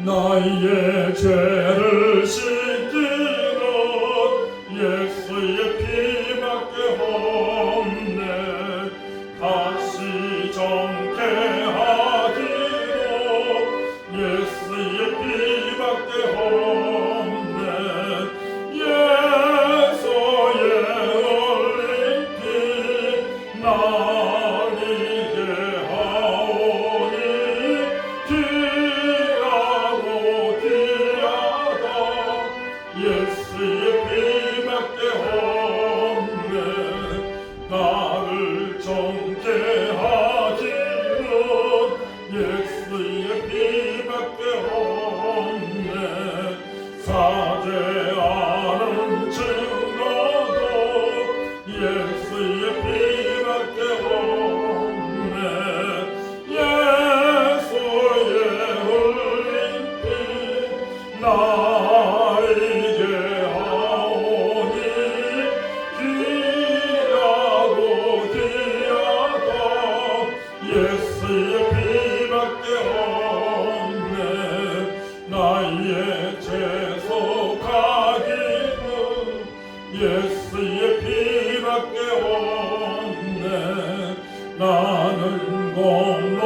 나의 죄를 씻기는 예수의 피밖에 없네. 다시 정케하기로 예수의 피밖에 없네. 예수의 흘린 피 나를 이게 하오니 귀하고 귀하다. 예수의 피밖에 없네. 나를 정케 하기는 예수의 피밖에 없네. 사죄하는 증거도 예수의 피밖에 없네. 예수의 흘린 피 나에게 하오니 귀하고 귀하다. 예수의 피밖에 없네. 나의 죄 속하기는 예수의 피밖에 없네. 나는 공로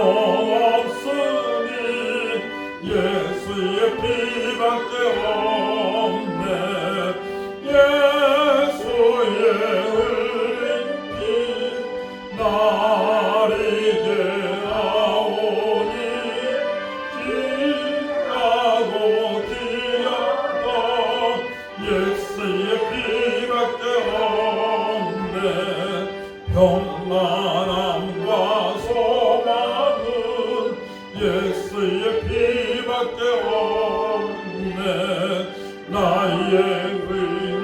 없으니 예수의 피밖에 없네. 예수의 흘린 피 나에게 하오니 귀하고 귀하다. 예수의 피밖에 없네. 평안함과 소망은 예수의 피밖에 없네. 나의 의는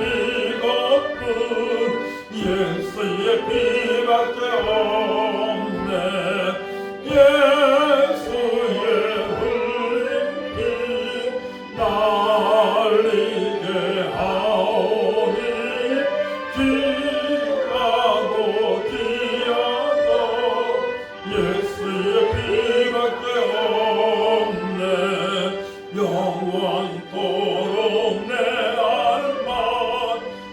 이것뿐 예수의 피밖에 없네. 예수의 흘린 피 날리게 하오니 귀하고 귀하다. 예수의 피밖에 없네. 영원토록 내 알만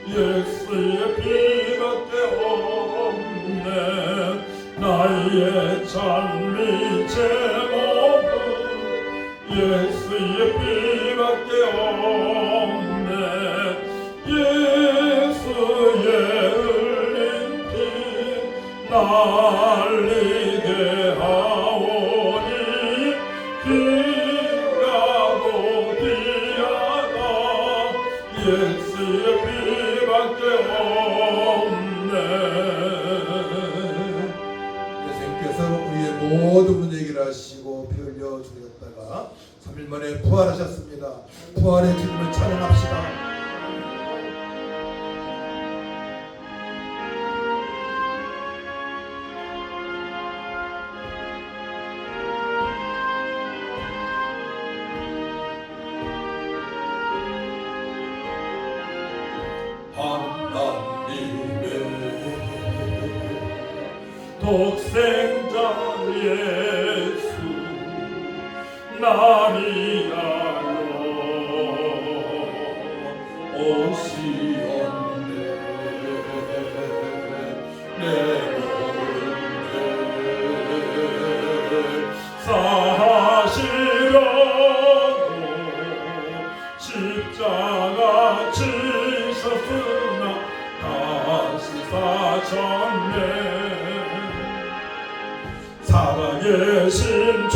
예수의 피밖에 없네. 나의 찬미 제목은 예수의 피밖에 없네. 예수의 흘린 피 날리게 하오니 귀하고 귀하다. 예수의 피밖에 없네. 예수님께서 우리의 모든 문제 해결하시고 피 흘려 죽으셨다가 3일 만에 부활하셨습니다. 부활의 주님을 찬양합시다. 하나님의 독생자 예수 나를 위하여 오시었네. 내 모든 죄 사하시려고 십자가 지셨으나 다시 사셨네. 살아계신 주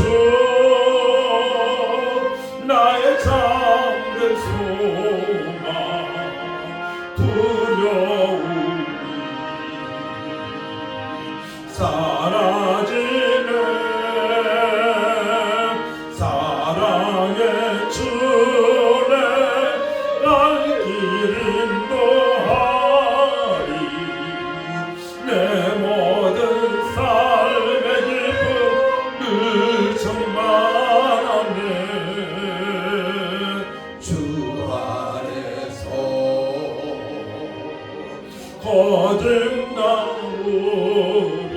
나의 참된 소망 두려움이 사라지네. 사랑의 주내 날 길 인도하리. 내 모든 삶의 기쁨 늘 충만하네. 주 안에서 거듭난 우리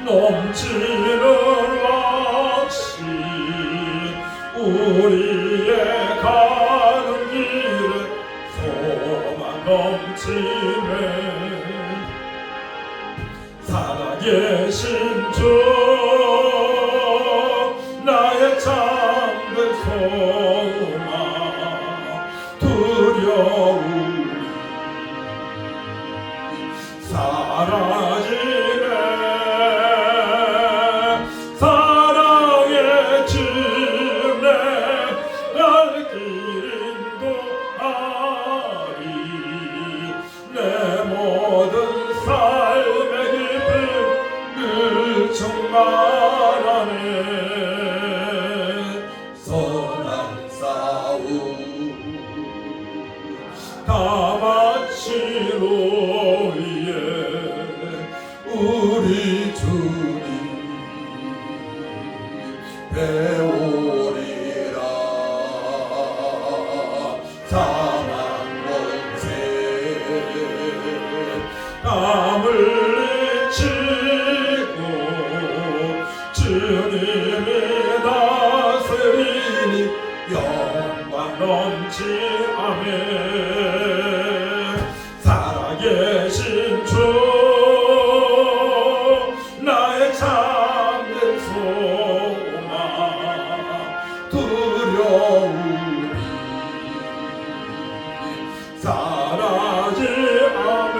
넘치는 락시 우리의 가는 길에 소망 넘치네 살아계신 주 나의 참된 소망 두려움이 사라지네 사랑의 주내 날 길 인도하리 내 모든 삶의 깊은 그 충만하네 선한 싸움 다 마치로 위에 우리 주님 배우리라 사망 원세 땀을 흘리치고 주님이 다스리니 영광 넘치 아멘 살아계신 주 나의 참된 소망 두려움이 사라지 아멘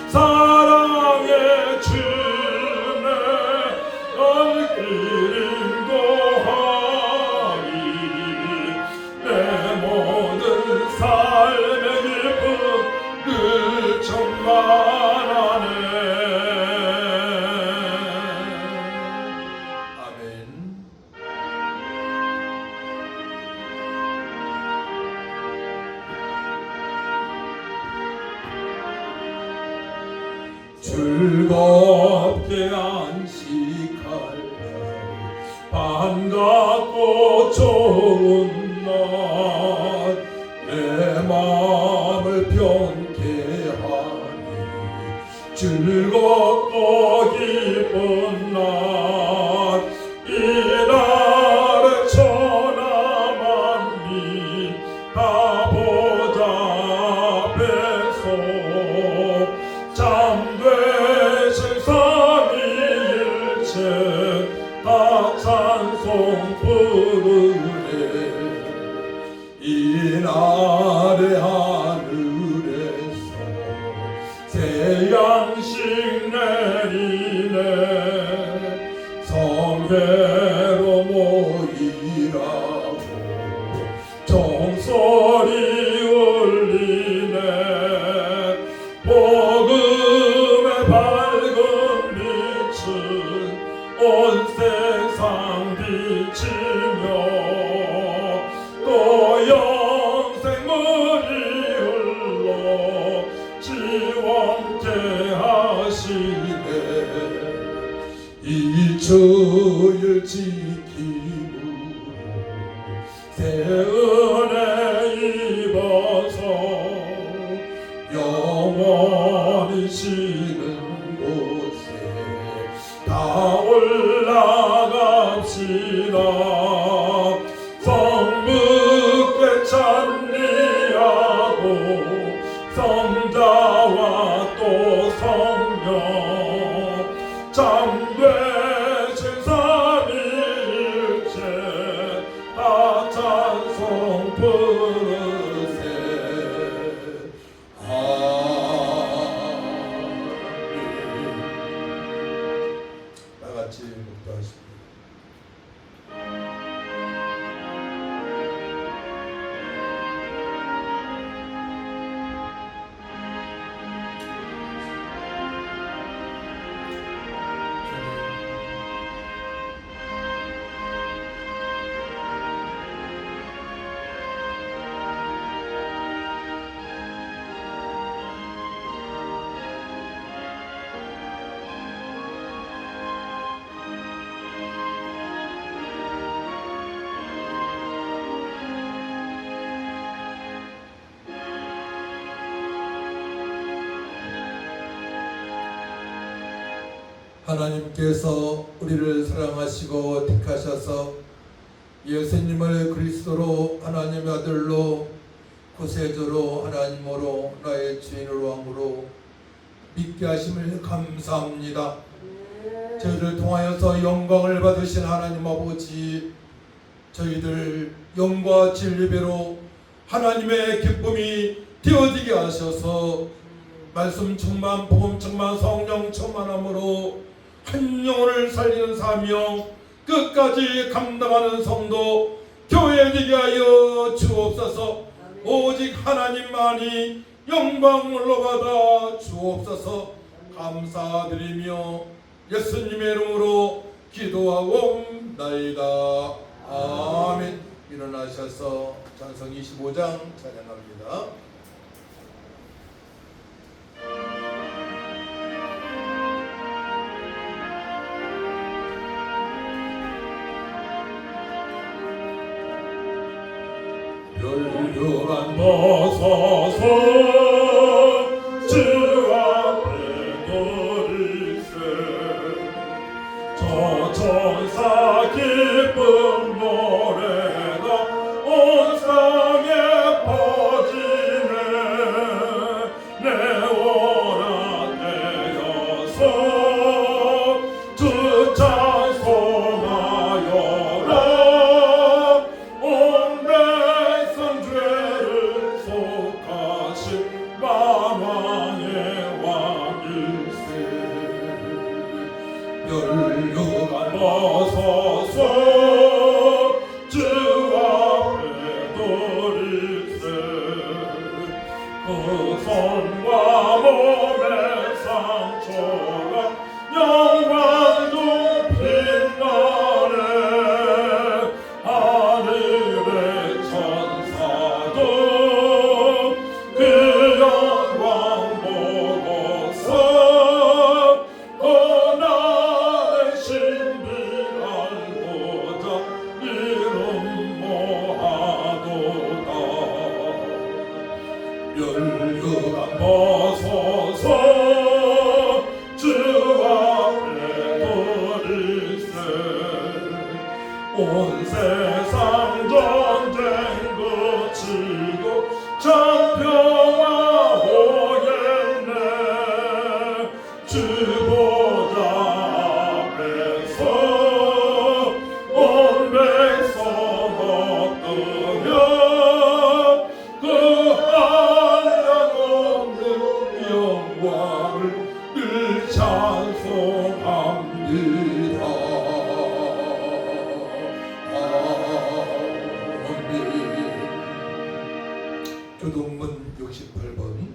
사랑의 주내 얼길 인도하리 내 모든 삶의 깊은 그 충만하네 아멘. 즐겁게 안식할 반갑고 좋은 날 내 마음을 편케 하니 즐겁고 기쁜 날 이 날에 천하 만민 다 보좌 뵈소 참되신 삼위일체 다 찬송 부르네 이날의 하늘에서 새 양식 내리네 성회로 모이라고 종소리 울리네 복음의 밝은 빛은 온 세상 비치며 또 영생물이 흘러 지원케 하시네 이 주일 지킴으로 새 은혜 입어서 영원히 쉬는 곳에 다 올라갑시다 성부께 찬미하고 성자와 또 성령 참되신 삼위일체 다 찬송 부르세 다 같이 묵도하십니다. 하나님께서 우리를 사랑하시고 택하셔서 예수님을 그리스도로 하나님의 아들로 구세주로 하나님으로 나의 주인으로 왕으로 믿게 하심을 감사합니다. 저희를 통하여서 영광을 받으신 하나님 아버지, 저희들 영과 진리배로 하나님의 기쁨이 되어지게 하셔서 말씀 충만, 복음 충만, 성령 충만함으로 한 영혼을 살리는 사명 끝까지 감당하는 성도 교회 되게 하여 주옵소서. 오직 하나님만이 영광을로 받아 주옵소서. 감사드리며 예수님의 이름으로 기도하옵나이다. 아멘. 일어나셔서 찬송 25장 찬양합니다. 혈류만 벗어서 주 앞에 돌일세 저 천사 기쁨 노래가 온 땅에 퍼지네 내 원한 되어서 주 찬송하여라 온 백성 죄를 속하신 만왕의 왕일세 혈류가 벗어서 주 앞에 돌일세 그 손과 몸의 상처가 영광도 빛나네 하늘의 천사도 그 영광 보고서 고난의 신비 알고자 이름 모하도다 멸류관 벗어서 주 앞에 돌일세 온 세상 전쟁 그치고 천평화 오겠네 주보좌 앞에서 온 백성 엎드려 그 한량없는 영광을 늘 찬송합니다. 교동문 68번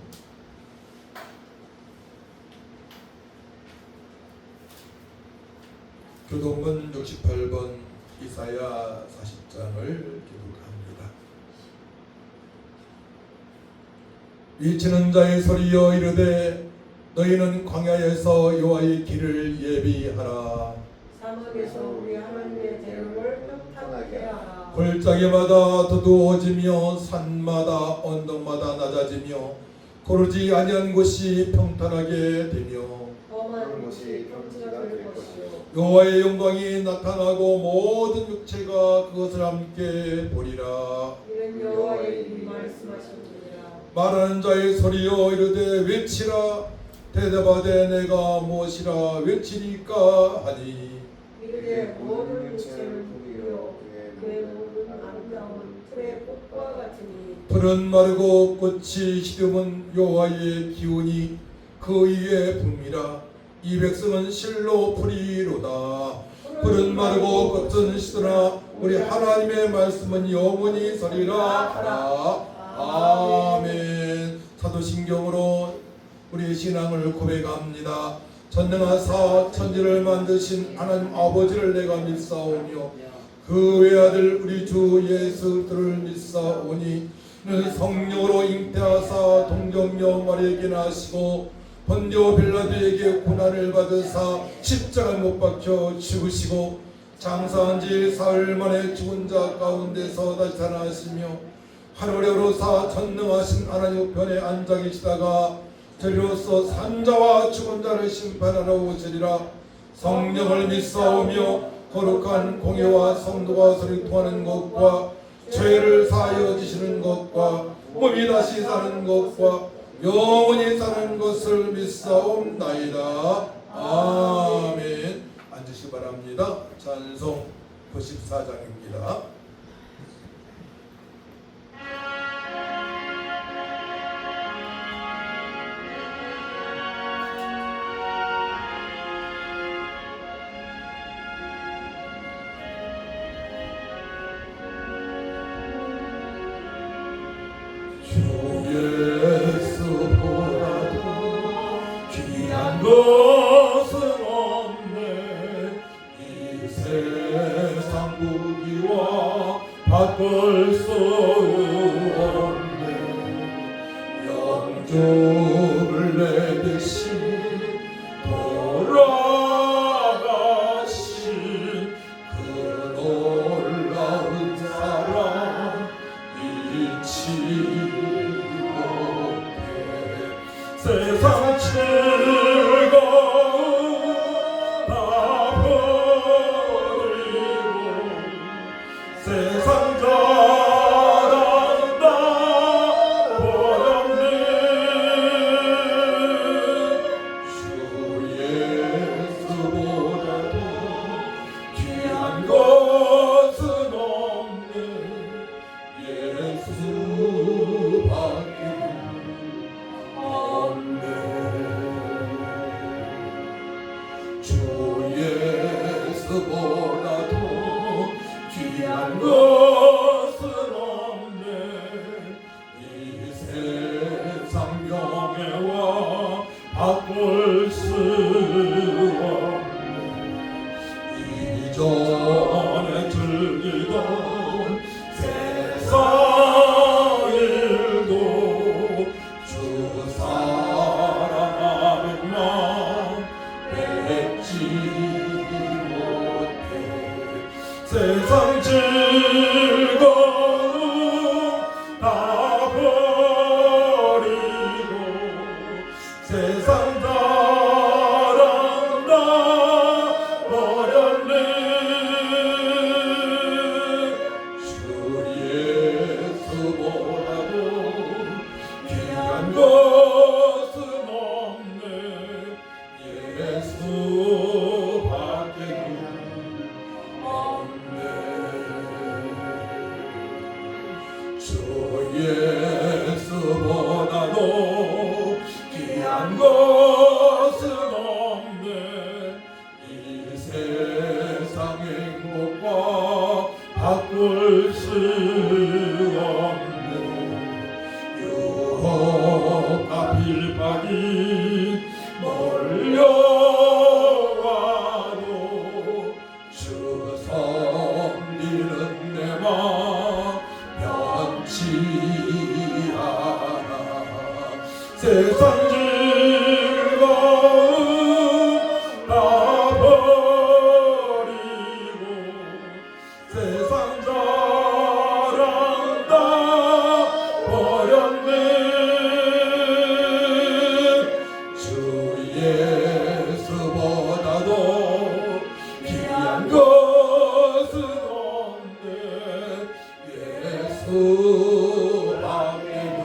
교동문 68번 이사야 40장을 기록합니다. 외치는 자의 소리여 이르되 너희는 광야에서 여호와의 길을 예비하라. 사막에서 우리 하나님의 대응을 평탄하게 하라. 골짜기마다 두두워지며 산마다 언덕마다 낮아지며 고르지 아니한 곳이 평탄하게 되며 험한 곳이 평지가 될 것이요 여호와의 영광이 나타나고 모든 육체가 그것을 함께 보리라. 이는 여호와의 입이 말씀하십니다. 말하는 자의 소리여 이르되 외치라. 대답하되 내가 무엇이라 외치리까 하니 이르되 모든 육체를 부리요 그의 모든 아름다운 풀의 꽃과 같으니 풀은 마르고 꽃이 시듬은 여호와의 기운이 그 위에 붐이라. 이 백성은 실로 풀이로다. 풀은 마르고 꽃은 시드나 우리 하나님의 말씀은 영원히 서리라 하라. 아멘. 사도신경으로 우리의 신앙을 고백합니다. 전능하사 천지를 만드신 하나님 아버지를 내가 믿사오며 그 외아들 우리 주 예수 그리스도를 믿사오니 는 성령으로 잉태하사 동정녀 마리아에게 나시고 본디오 빌라도에게 고난을 받으사 십자가에 못 박혀 죽으시고 장사한 지 사흘 만에 죽은 자 가운데서 다시 살아나시며 하늘에 오르사 전능하신 하나님 우편에 앉아 계시다가 저리로서 산자와 죽은 자를 심판하러 오시리라. 성령을 믿사오며 거룩한 공예와 성도가 서로 통하는 것과 죄를 사하여 지시는 것과 몸이 다시 사는 것과 영원히 사는 것을 믿사옵나이다. 아멘. 앉으시기 바랍니다. 찬송 94장입니다. 예수보다도 귀한 것은 없네. 이 세상 부귀와 바꿀 수 없네. 영주를 내듯이 돌아가신 그 놀라운 사랑 잊지 세상 즐거움 다 버리고 세상 자랑 다 버렸네. 주 예수보다도 귀한 것은 없네. 예수밖에 주 예수보다도 귀한 것은 없네. 이 세상 명예와 바꿀 수 없네. 이전에 즐기던 세상 일도 주 사랑하는 마음 맺지 못해. 세상 즐거움 다 버리고 세상 자랑 다 버렸네. 주 예수보다도 귀한 것은 없네. 예수밖에는 없네. 주 예수보다도 귀한 것은 없네. 이 세상 행복과 바꿀 수 없네. 유혹과 빌박이 몰려와도 주 섬기는 내 마음 변치 않아. 세상 즐거움 다 버리고 세상 자랑 다 버렸네. 주 예수보다도 귀한 것은 없네. 예수밖에는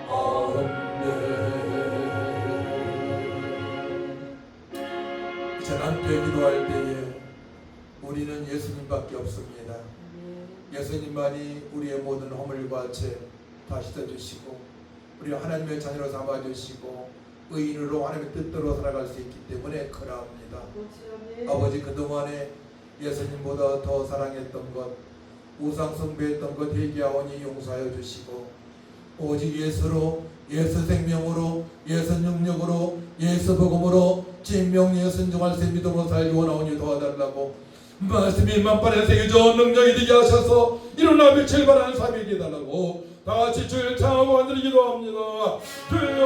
없네. 이제 함께 기도할 때에 우리는 예수님밖에 없습니다. 예수님만이 우리의 모든 허물과 죄 다 씻어주시고 우리 하나님의 자녀로 삼아주시고 의인으로 하나님의 뜻대로 살아갈 수 있기 때문에 그러합니다. 아버지, 그동안에 예수님보다 더 사랑했던 것, 우상 숭배했던 것 회개하오니 용서하여 주시고 오직 예수로, 예수 생명으로, 예수 능력으로, 예수 복음으로 진명리에 순종할 수 있는 믿음으로 살기 원하오니 도와달라고 말씀이 만반의 세계적 능력이 되게 하셔서 일어나 빛을 발하는 삶이 되게 해달라고 다같이 주를 창하고 드리기도 합니다. 주여,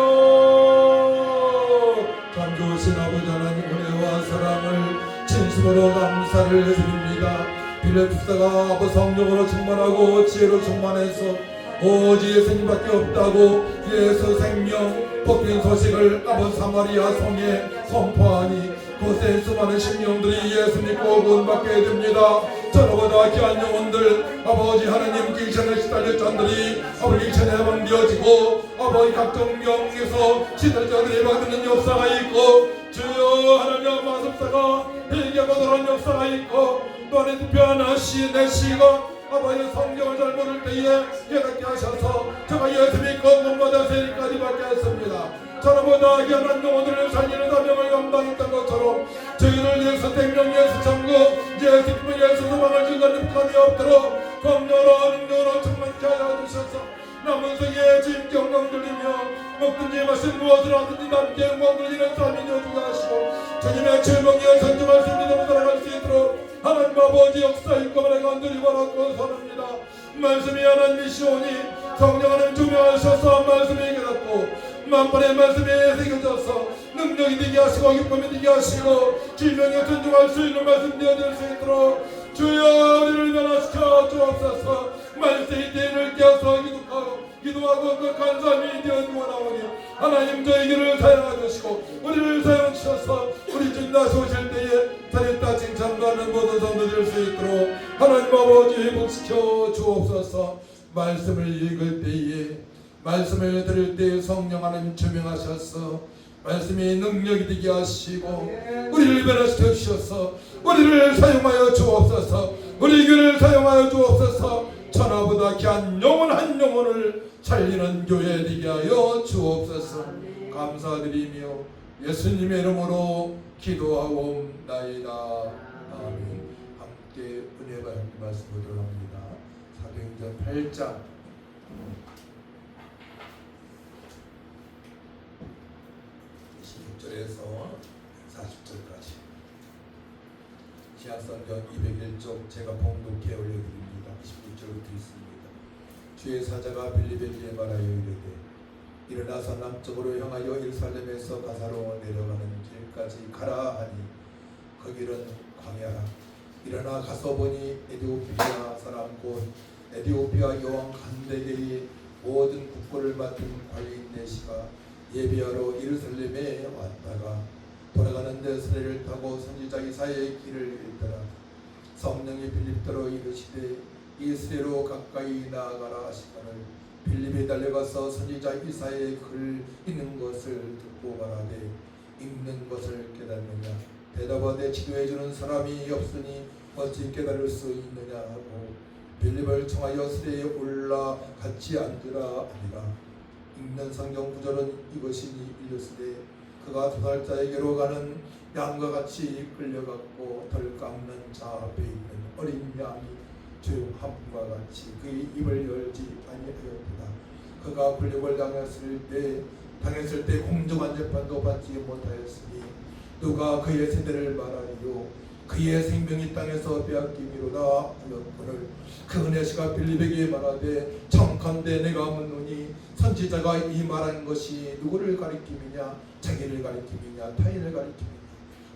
참 좋으신 아버지 하나님 은혜와 사랑을 진심으로 감사를 드립니다. 빌려주다가 아버지 성령으로 충만하고 지혜로 충만해서 오직 예수님밖에 없다고 예수 생명 복된 소식을 아버지 사마리아 성에 선포하니 곳에 수많은 심령들이 예수 믿고 구원받게 됩니다. 저보다 귀한 영혼들 아버지 하나님 길천에 시달릴 자들이 아버지 길천에 해방되어지고 아버지 각종 병에서 시달자들이 해방되는 역사가 있고 주여 하나님 마습사가 회개하고 돌아온 역사가 있고 또 안에 대표하신 내 시가 아버지 성경을 잘 모를 때에 깨닫게 하셔서 제가 예수 믿고 구원받아 세리까지 받게 했습니다. 저보다 귀한 영혼들을 살리는 사명을 감당했던 것처럼 저희를 예수 생명 예수 천국 예수 기쁨 예수 소망을 증거하는 북한이 없도록 공로로 능력으로 충만케 하여 주셔서 남은 생에 주님 경영 들리며 먹든지 마신 무엇을 하든지 남게 영광 돌리는 삶이 되어주게 하시고 주님의 최명의 선주 말씀 믿음으로 살아갈 수 있도록 하나님 아버지 역사 일감을 간절히 바라고 선합니다. 말씀이 하나님이 시오니 성령 하나님 조명하셔서 말씀이 깨닫고 만번의 말씀에 새겨져서 능력이 되게 하시고 기쁨이 되게 하시고 주명에 존중할 수 있는 말씀 되어질 수 있도록 주여 우리를 변화시켜 주옵소서. 말씀의 때를 깨어서 기도하고 그 간사함이 되어지고 나오니 하나님 저희를 사용하 주시고 우리를 사용해 주셔서 우리 주님 다시 오실 때에 살했다 칭찬받는 모든 성도 될 수 있도록 하나님 아버지 회복시켜 주옵소서. 말씀을 읽을 때에 말씀을 들을 때 성령 하나님 조명하셔서 말씀이 능력이 되게 하시고 우리를 변화시켜 주셔서 우리를 사용하여 주옵소서. 우리 교회를 사용하여 주옵소서. 천하보다 귀한 영혼 한 영혼을 살리는 교회 되게 하여 주옵소서. 감사드리며 예수님의 이름으로 기도하옵나이다. 아멘. 함께 은혜 받는 말씀 보도록 합니다. 사도행전 8장 16절에서 40절까지 신약성경 201쪽 제가 봉독해 올려드립니다. 16절부터 있습니다. 주의 사자가 빌립에게 말하여 이르되 일어나서 남쪽으로 향하여 예루살렘에서 가사로 내려가는 길까지 가라 하니 그 길은 광야라. 일어나 가서 보니 에디오피아 사람 곧 에디오피아 여왕 간데게의 모든 국고를 맡은 관리인 내시가 예비하러 예루살렘에 왔다가 돌아가는데 수레를 타고 선지자 이사야의 길을 읽더라. 성령이 빌립더러 이르시되 이 수레로 가까이 나아가라 하시거늘 빌립이 달려가서 선지자 이사야의 글 읽는 것을 듣고 말하되 읽는 것을 깨닫느냐. 대답하되 지도해주는 사람이 없으니 어찌 깨달을 수 있느냐 하고 빌립을 청하여 수레에 올라 같이 앉으라 하니라. 읽는 성경 구절은 이것이니 이르시되 그가 도살자에게로 가는 양과 같이 끌려갔고 덜 깎는 자 앞에 있는 어린 양이 조용함과 같이 그의 입을 열지 아니하였도다. 그가 불력을 당했을 때 공정한 재판도 받지 못하였으니 누가 그의 세대를 말하리요. 그의 생명이 땅에서 빼앗김이로다 하였거늘 그 은혜시가 빌립에게 말하되 청컨대 내가 묻노니 선지자가 이 말한 것이 누구를 가리킴이냐 자기를 가리킴이냐 타인을 가리킴이냐.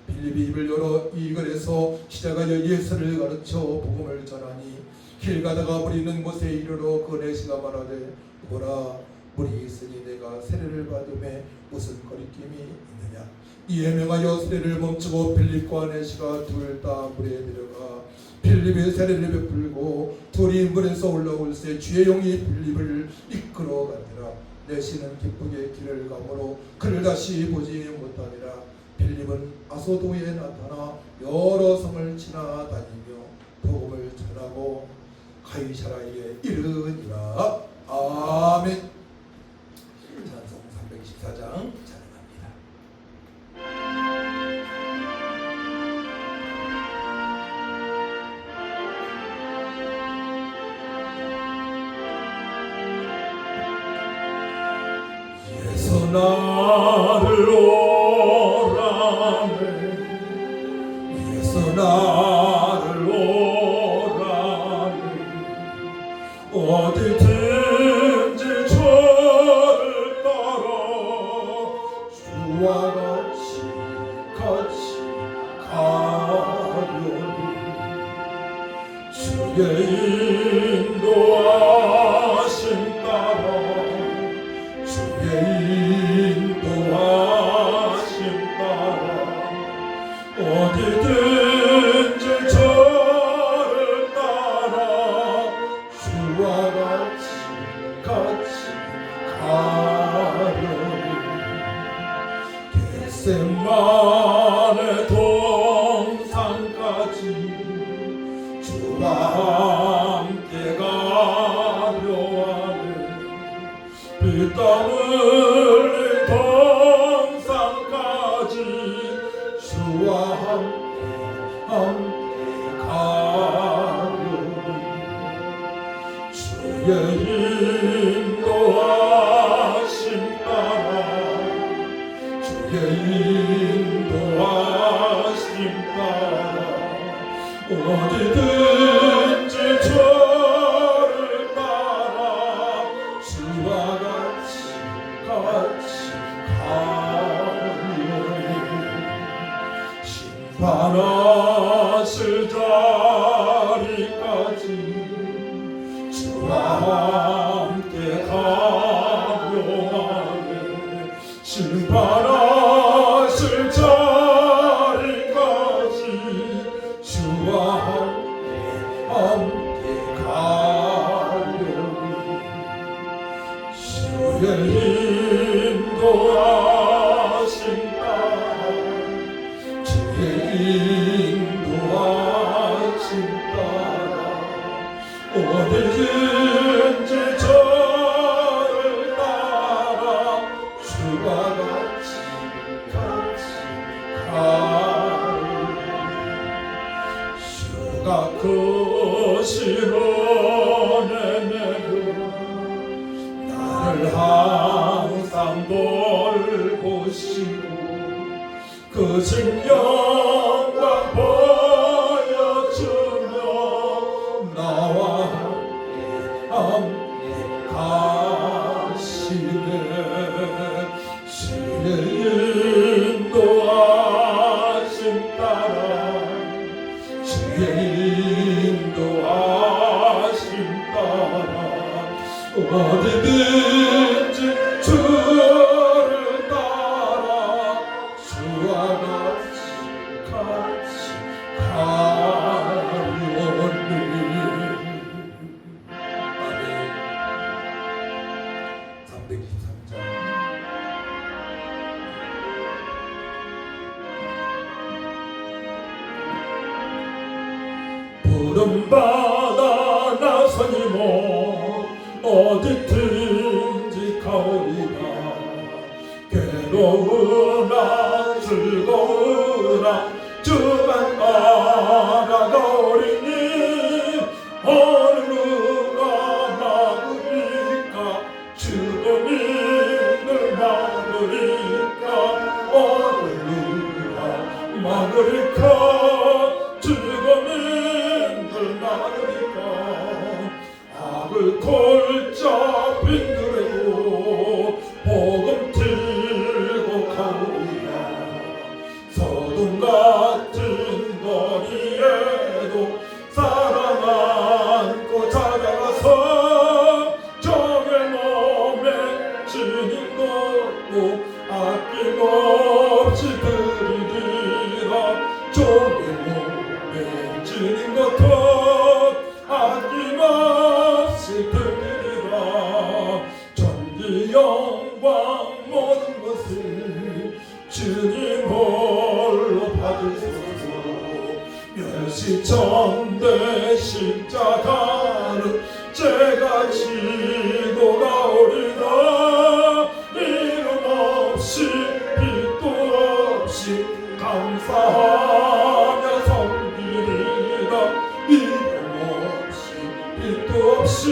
빌립이 입을 열어 이 글에서 시작하여 예수를 가르쳐 복음을 전하니 길 가다가 우리는 곳에 이르러 그 은혜시가 말하되 보라 물이 있으니 내가 세례를 받음에 무슨 거리낌이 있느냐. 이에 명하여 세례를 멈추고 빌립과 내시가 둘 다 물에 들어가 빌립의 세례를 베풀고 둘이 물에서 올라올새 주의 영이 빌립을 이끌어가니라. 내시는 기쁘게 길을 가므로 그를 다시 보지 못하니라. 빌립은 아소도에 나타나 여러 성을 지나다니며 복음을 전하고 가이사라에 이르니라. 아멘. 찬송 314장 나를 오라네 예수 나를 오라네 어디든지 저를 따라 주와 같이 가려니 주의 인도하심 따라 주의 인도하심 따라 주만의 동산까지 주와 함께 가려 하네. 피땀 흘릴 동산까지 주와 함께 가려니 주의 인도하심 따라 주의 인도하심 따라 어디든지 저를 따라 주와 같이 가려니 심판하실 자리까지 주와 함께 가려 하네. 심판하실 자리까지 주와 함께 가려니 주의 인도하심 따라 주의 인도하심 따라 어디든지 저를 따라 주와 같이 가려니 주가 크신 은혜 내려 나를 항상 돌보시고 크신 영광 보여주며 나와 함께 가시네. 주의 인도하심 따라 주의 인도하심 따라 어디든지 주를 따라 주와 같이 가려니. 아멘. 323장 푸른 바다 나서니 뭐 어디든지 가오리라. 괴로우나 즐거우나 주만 알아가오리니 어느 누가 막으리까 죽음이 늘 막으리까 어느 누가 막으리까 죽음이 늘 막으리까 악을 골짜 빈들에도 복음 들고 가오리라. 서동 같은 거리에도 사랑 안고 찾아가서 적의 몸에 주님 것도 아낌없이 드리리라. 적의 몸에 주님 것도 아낌없이 드리리라. 전기 영광 모든 것을 주님 홀로 받으소서. 멸시천대 십자가는 제가 지고 가오리라. 이름 없이 빛도 없이 감사하며 섬기리라. 이름 없이 빛도 없이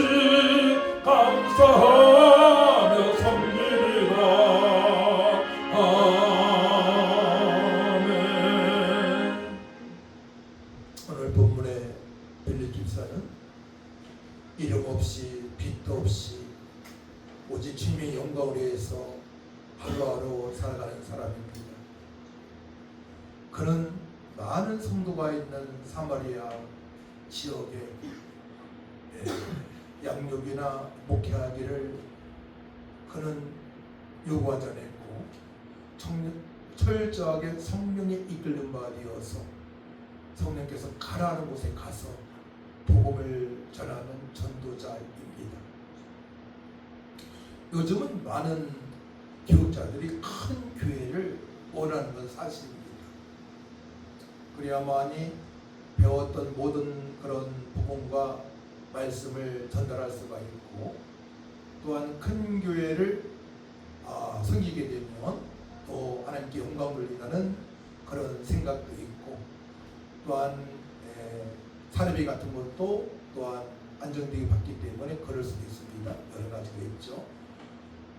감사하며 섬기리라. 아멘. 오늘 본문의 빌립 집사는 이름 없이 빛도 없이 오직 주님의 영광을 위해서 하루하루 살아가는 사람입니다. 그는 많은 성도가 있는 사마리아 지역에 양육이나 목회하기를 그는 요구하지 않았고 철저하게 성령의 이끌림 받아서 성령께서 가라는 곳에 가서 복음을 전하는 전도자입니다. 요즘은 많은 교육자들이 큰 교회를 원하는 건 사실입니다. 그래야만이 배웠던 모든 그런 복음과 말씀을 전달할 수가 있고, 또한 큰 교회를 섬기게 되면 또 하나님께 영광 돌리는 그런 생각도 있고, 또한 사례비 같은 것도 또한 안정되게 받기 때문에 그럴 수도 있습니다. 여러 가지가 있죠.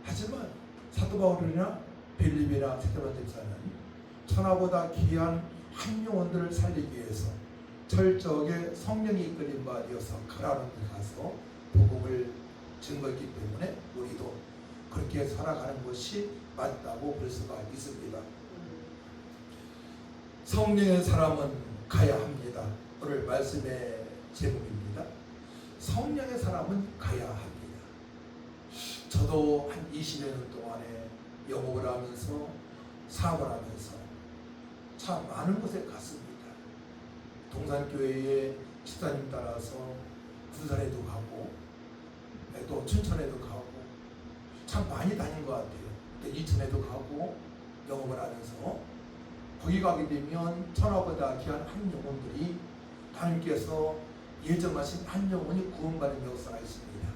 하지만 사도 바울이나 빌립이나 스데반 집사는 천하보다 귀한 한 영혼들을 살리기 위해서 철저하게 성령이 이끌린 바 되어서 가라는 데 가서 복음을 증거했기 때문에 우리도 그렇게 살아가는 것이 맞다고 볼 수가 있습니다. 성령의 사람은 가야 합니다. 오늘 말씀의 제목입니다. 성령의 사람은 가야 합니다. 저도 한 20년 동안에 영업을 하면서 사업을 하면서 참 많은 곳에 갔습니다. 동산교회의 집사님 따라서 군산에도 가고 또 춘천에도 가고 참 많이 다닌 것 같아요. 이천에도 가고 영업을 하면서 거기 가게 되면 천하보다 귀한 한 영혼들이 하나님께서 예정하신 한 영혼이 구원받는 역사가 있습니다.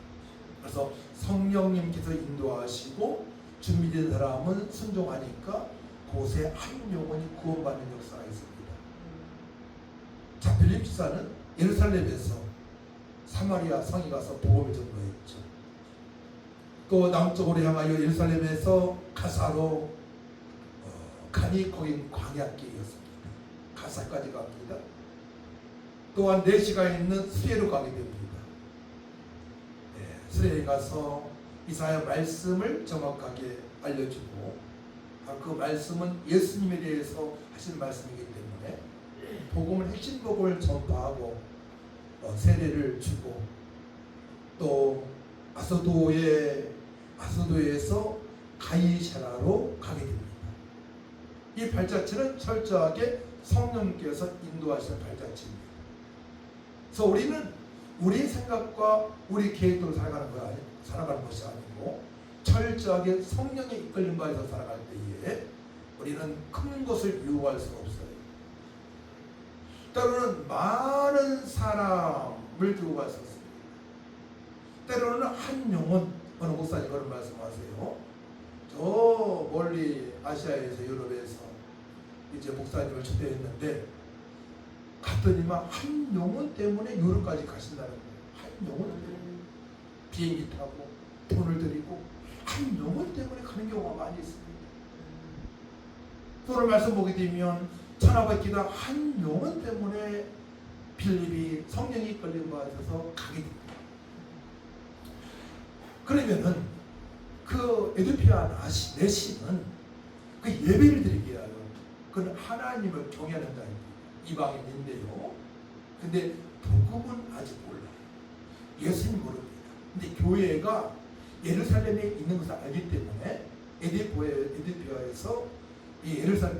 그래서 성령님께서 인도하시고 준비된 사람은 순종하니까 그곳에 한 영혼이 구원받는 역사가 있습니다. 자, 빌립 집사는 예루살렘에서 사마리아 성에 가서 복음을 전도했죠. 또 남쪽으로 향하여 예루살렘에서 가사로 가니 거긴 광야길이었습니다. 가사까지 갑니다. 또한 4시가 있는 수레로 가게 됩니다. 수레에 가서 이사야 말씀을 정확하게 알려주고, 그 말씀은 예수님에 대해서 하신 말씀이기 때문에 복음을 핵심 복음을 전파하고 세례를 주고, 또 아소도에서 가이사라로 가게 됩니다. 이 발자취는 철저하게 성령께서 인도하시는 발자취입니다. 그래서 우리는 우리 생각과 우리 계획대로 살아가는 것이 아니고 철저하게 성령의 이끌림 바에서 살아갈 때에 우리는 큰 것을 유혹할 수가 없어요. 때로는 많은 사람을 두고 갈 수 있습니다. 때로는 한 영혼, 어느 목사님 그런 말씀하세요. 저 멀리 아시아에서 유럽에서 이제 목사님을 초대했는데 갔더니만 한 영혼 때문에 유럽까지 가신다는 거예요. 한 영혼 때문에 비행기 타고 돈을 들이고 한 영혼 때문에 가는 경우가 많이 있습니다. 오늘 말씀 보게 되면 천하받기다 한 영혼 때문에 빌립이 성령이 끌린 바에서 가게 됩니다. 그러면은 그 에드피아 내시는 그 예배를 드리게 하여 그는 하나님을 경외하는 자입니다. 이방인인데요. 근데 복음은 아직 몰라요. 예수님 모릅니다. 근데 교회가 예루살렘에 있는 것을 알기 때문에 에디피아에서 이 예루살렘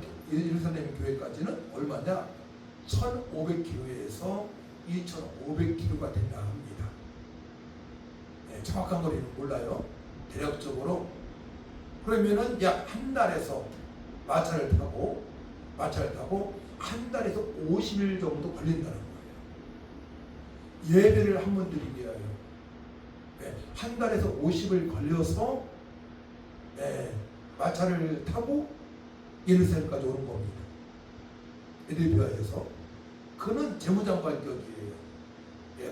교회까지는 얼마냐? 1500km에서 2500km가 된다 합니다. 네, 정확한 거리는 몰라요. 대략적으로. 그러면은 약 한 달에서 마차를 타고 한 달에서 50일 정도 걸린다는 거예요. 예배를 한 번 드리게 하여 한 달에서 50일 걸려서 마차를 타고 예루살렘까지 오는 겁니다. 에디피아에서. 그는 재무장관격이에요.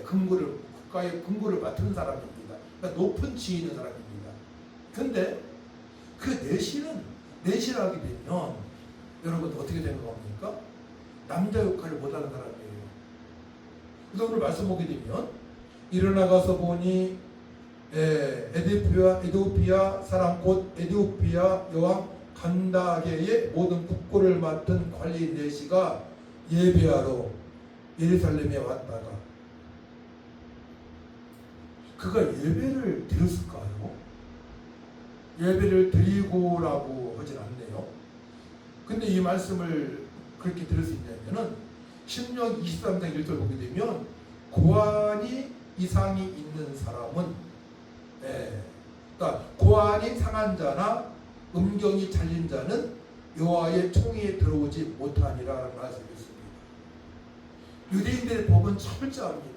국가의 금고를 맡은 사람입니다. 그러니까 높은 지위 있는 사람입니다. 근데 그 내시를 하게 되면 여러분 어떻게 되는 겁니까? 남자 역할을 못하는 사람이에요. 그래서 오늘 말씀 보게 되면 일어나가서 보니 에디오피아 사람 곧 에디오피아 여왕 간다게의 모든 국고를 맡은 관리 내시가 예배하러 예루살렘에 왔다가 그가 예배를 드렸을까요? 예배를 드리고라고 하진 않네요. 근데 이 말씀을 그렇게 들을 수 있냐면은 신명 23장 1절 보게 되면 고안이 이상이 있는 사람은 그러니까 고안이 상한 자나 음경이 잘린 자는 여호와의 총회에 들어오지 못하니라는 말씀이 있습니다. 유대인들의 복은 철저합니다.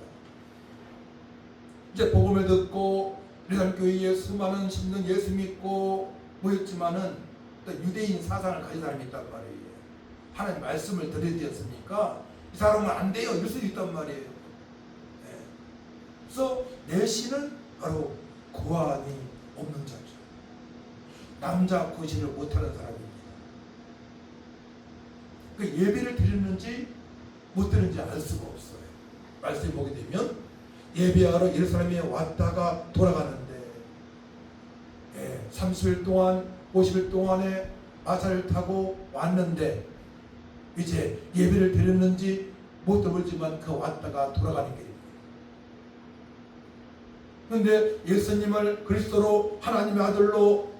이제 복음을 듣고 예루살렘교회에 수많은 신는 예수 믿고 모였지만은 또 유대인 사상을 가진 사람이 있단 말이에요. 하나님 말씀을 들어야 되었습니까? 이 사람은 안 돼요. 이럴 수도 있단 말이에요. 네. 그래서 내시는 바로 고안이 없는 자죠. 남자 고시를 못하는 사람입니다. 그 예배를 드리는지 못 드리는지 알 수가 없어요. 말씀을 보게 되면 예배하러 예루살렘에 왔다가 돌아가는데 30일 동안 50일 동안에 마차를 타고 왔는데 이제 예배를 드렸는지 못 들었지만 그 왔다가 돌아가는 길입니다. 그런데 예수님을 그리스도로 하나님의 아들로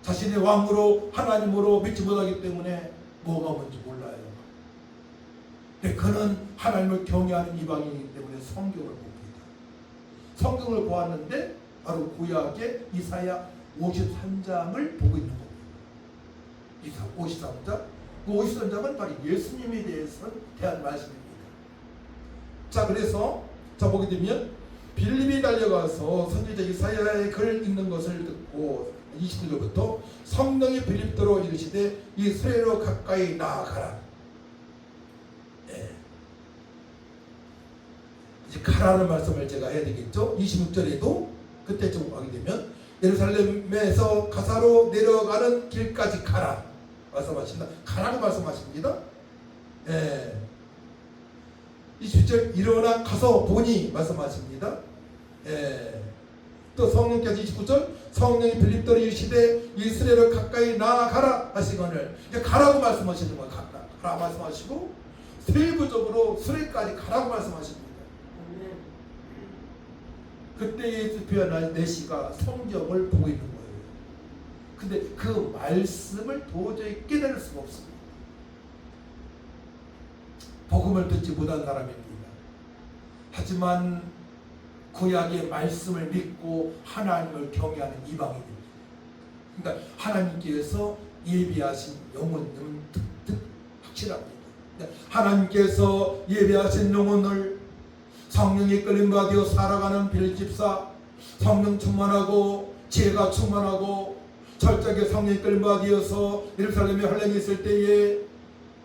자신의 왕으로 하나님으로 믿지 못하기 때문에 뭐가 뭔지 몰라요. 근데 그는 하나님을 경외하는 이방인이기 때문에 성경을 봅니다. 성경을 보았는데 바로 구약의 이사야 53장을 보고 있는 겁니다. 이사 53장. 그 53장은 바로 예수님에 대해서 대한 말씀입니다. 자, 그래서 자 보게 되면 빌립이 달려가서 선지자 이사야의 글을 읽는 것을 듣고 20절부터 성령이 빌립도로 이르시되 이 수레로 가까이 나아가라. 이제 가라는 말씀을 제가 해야 되겠죠. 26절에도 그때쯤 가게 되면 예루살렘에서 가사로 내려가는 길까지 가라 말씀하신다. 가라고 말씀하십니다. 27절 일어나 가서 보니 말씀하십니다. 또 성령께서 29절 성령이 빌립도로 이르시되 이 수레로 가까이 나아가라 하시거늘 가라고 말씀하시는 거예요. 가라 말씀하시고 세부적으로 수레까지 가라고 말씀하십니다. 그때의 투표한 내시가 성경을 보고 있는 거예요. 근데 그 말씀을 도저히 깨달을 수가 없습니다. 복음을 듣지 못한 사람입니다. 하지만 구약의 말씀을 믿고 하나님을 경외하는 이방인입니다. 그러니까 하나님께서 예비하신 영혼은 확실합니다. 하나님께서 예비하신 영혼을 성령이 끌림 받아 살아가는 빌집사, 성령 충만하고 지혜가 충만하고 철저하게 성령이 끌림 받아서 예루살렘에 혼란이 있을 때에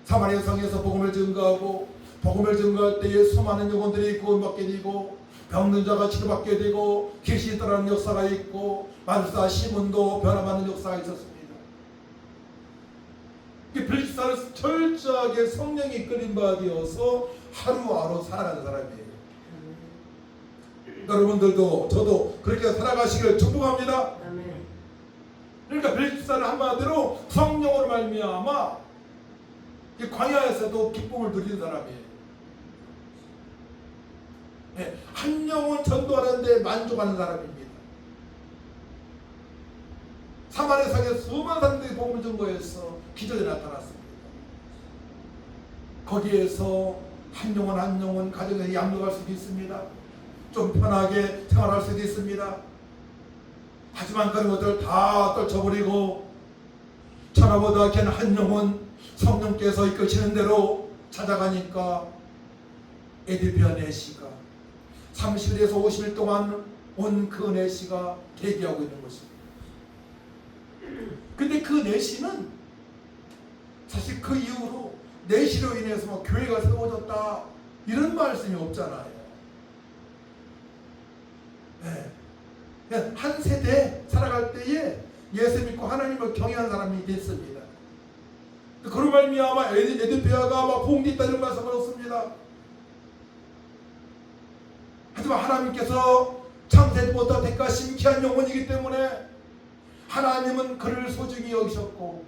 사마리아 성에서 복음을 증거하고 복음을 증거할 때에 수많은 영혼들이 구원받게 되고 병든 자가 치료받게 되고 귀신이 떠나는 역사가 있고 만사 시문도 변화받는 역사가 있었습니다. 빌집사는 철저하게 성령이 끌림 받아서 하루하루 살아가는 사람이에요. 여러분들도 저도 그렇게 살아가시길 축복합니다. 그러니까 빌집사는 한마디로 성령으로 말미암아 광야에서도 기쁨을 누리는 사람이에요. 한 영혼 전도하는데 만족하는 사람입니다. 사마리아 성에 수많은 사람들이 복음을 증거해서 기적이 나타났습니다. 거기에서 한 영혼 가정에서 양육할 수도 있습니다. 좀 편하게 생활할 수도 있습니다. 하지만 그런 것들을 다 떨쳐버리고 천하보다 긴 한 영혼 성령께서 이끄시는 대로 찾아가니까 에디피아 내시가 30일에서 50일 동안 온 그 내시가 대기하고 있는 것입니다. 근데 그 내시는 사실 그 이후로 내시로 인해서 뭐 교회가 세워졌다 이런 말씀이 없잖아요. 한 세대 살아갈 때에 예수 믿고 하나님을 경외하는 사람이 됐습니다. 그로 말미암아 에디피아가 막 봉됐다 이런 말씀은 없습니다. 하지만 하나님께서 창세부터 택하신 귀한 영혼이기 때문에 하나님은 그를 소중히 여기셨고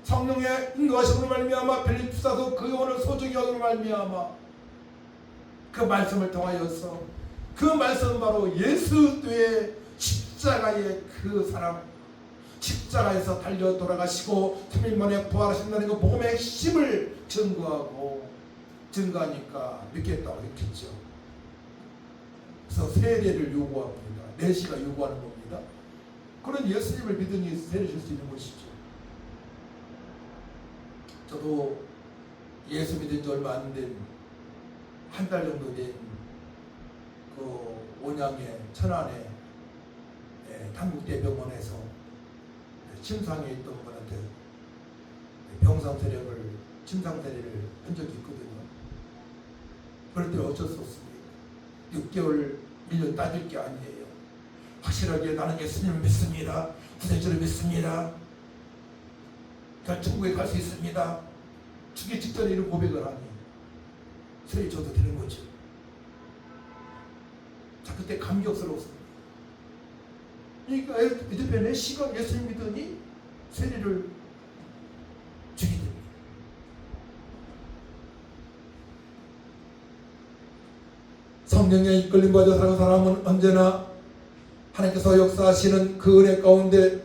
성령의 인도하심으로 말미암아 빌립사도 그 영혼을 소중히 여기로 말미암아 그 말씀을 통하여서 그 말씀은 바로 예수의 십자가의 그 사람, 십자가에서 달려 돌아가시고 3일 만에 부활하신다는 그 복음의 핵심을 증거하니까 믿겠다고 했겠죠. 그래서 세례를 요구합니다. 내시가 요구하는 겁니다. 그런 예수님을 믿으니 세례 줄 수 있는 것이죠. 저도 예수 믿은 지 얼마 안 된 한 달 정도 된 그 온양의 천안의 단국대병원에서 침상에 있던 분한테 병상 침상세례를 한 적이 있거든요. 그럴 때 어쩔 수 없습니다. 6개월, 1년 따질 게 아니에요. 확실하게 나는 예수님을 믿습니다. 구세주를 믿습니다. 천국에 갈 수 있습니다. 죽기 직전에 이런 고백을 하니 세례 줘도 되는 거죠. 자, 그때 감격스러웠습니다. 그러니까 에드펜의 시가 예수님 믿으니 세례를 주게 됩니다. 성령에 이끌림 받아 살아가는 사람은 언제나 하나님께서 역사하시는 그 은혜 가운데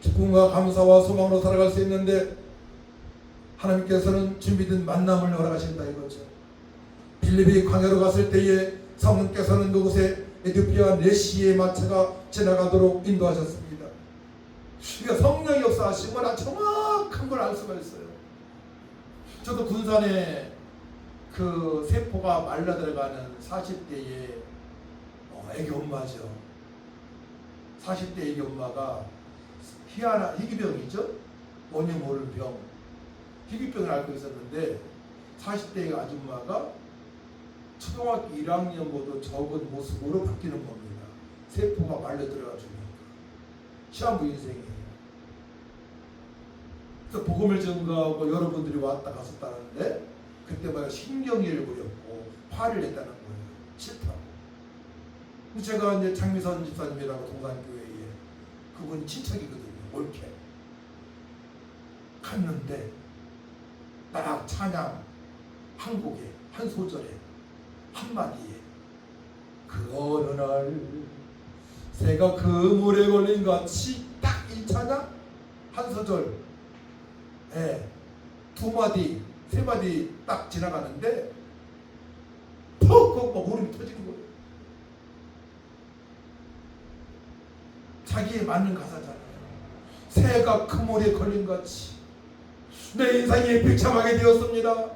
기쁨과 감사와 소망으로 살아갈 수 있는데, 하나님께서는 준비된 만남을 허락하신다 이거죠. 빌립이 광야로 갔을 때에 성령께서는 그곳에 에디오피아 네시의 마차가 지나가도록 인도하셨습니다. 그러니까 성령의 역사하심을 정확한 걸 알 수가 있어요. 저도 군산에 그 세포가 말라 들어가는 40대의 애기 엄마죠. 40대 애기 엄마가 희귀병이죠. 원인 모르는 병, 희귀병을 앓고 있었는데 40대의 아줌마가 초등학교 1학년보다 적은 모습으로 바뀌는 겁니다. 세포가 말려 들어가주니까. 시한부 인생이에요. 그래서 복음을 전가하고 여러분들이 왔다 갔었다는데 그때마다 신경이를 부렸고 화를 냈다는 거예요. 싫다고. 제가 이제 장미선 집사님이라고 동산교회에, 그분 친척이거든요. 옳게 갔는데 딱 찬양 한 곡에 한 소절에 한마디에 그 어느 날 새가 그물에 걸린 같이 딱 이 찬양 한 소절, 두 마디 세 마디 딱 지나가는데 퍽 막 울음이 터진 거예요. 자기에 맞는 가사잖아요. 새가 그물에 걸린 같이 내 인생이 비참하게 되었습니다.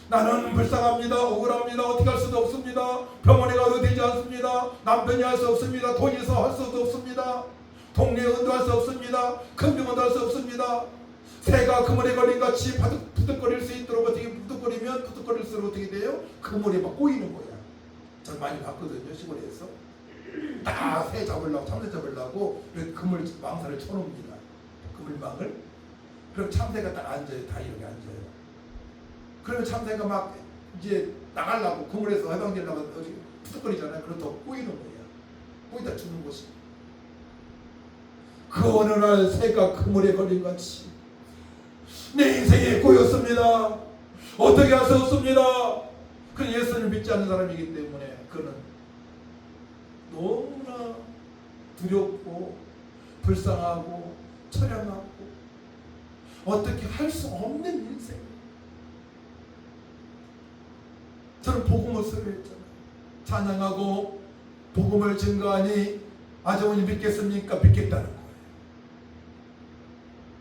나는 불쌍합니다. 억울합니다. 어떻게 할 수도 없습니다. 병원에 가도 되지 않습니다. 남편이 할 수 없습니다. 돈이 있어 할 수도 없습니다. 동네 은도할 수 없습니다. 큰 병원도 할 수 없습니다. 새가 그물에 걸린 같이 부득거릴 수 있도록, 어떻게 부득거리면 부득거릴수록 어떻게 돼요? 그물에 막 꼬이는 거야. 전 많이 봤거든요. 시골에서 딱 새 잡으려고, 참새 잡으려고 그물 망사를 쳐놓습니다. 그물망을. 그럼 참새가 딱 앉아요. 다 이렇게 앉아요. 그러면 참새가 막 이제 나가려고 그물에서 해방되려고 푸득거리잖아요. 그렇다고 꼬이는 거야. 꼬이다 죽는 것이. 그 어느 날 새가 그물에 걸린 같이 내 인생에 꼬였습니다. 어떻게 할 수 없습니다. 그는 예수를 믿지 않는 사람이기 때문에 그는 너무나 두렵고 불쌍하고 처량하고 어떻게 할 수 없는 인생. 저는 복음을 소리했잖아요. 찬양하고 복음을 증거하니 아주머니 믿겠습니까? 믿겠다는 거예요.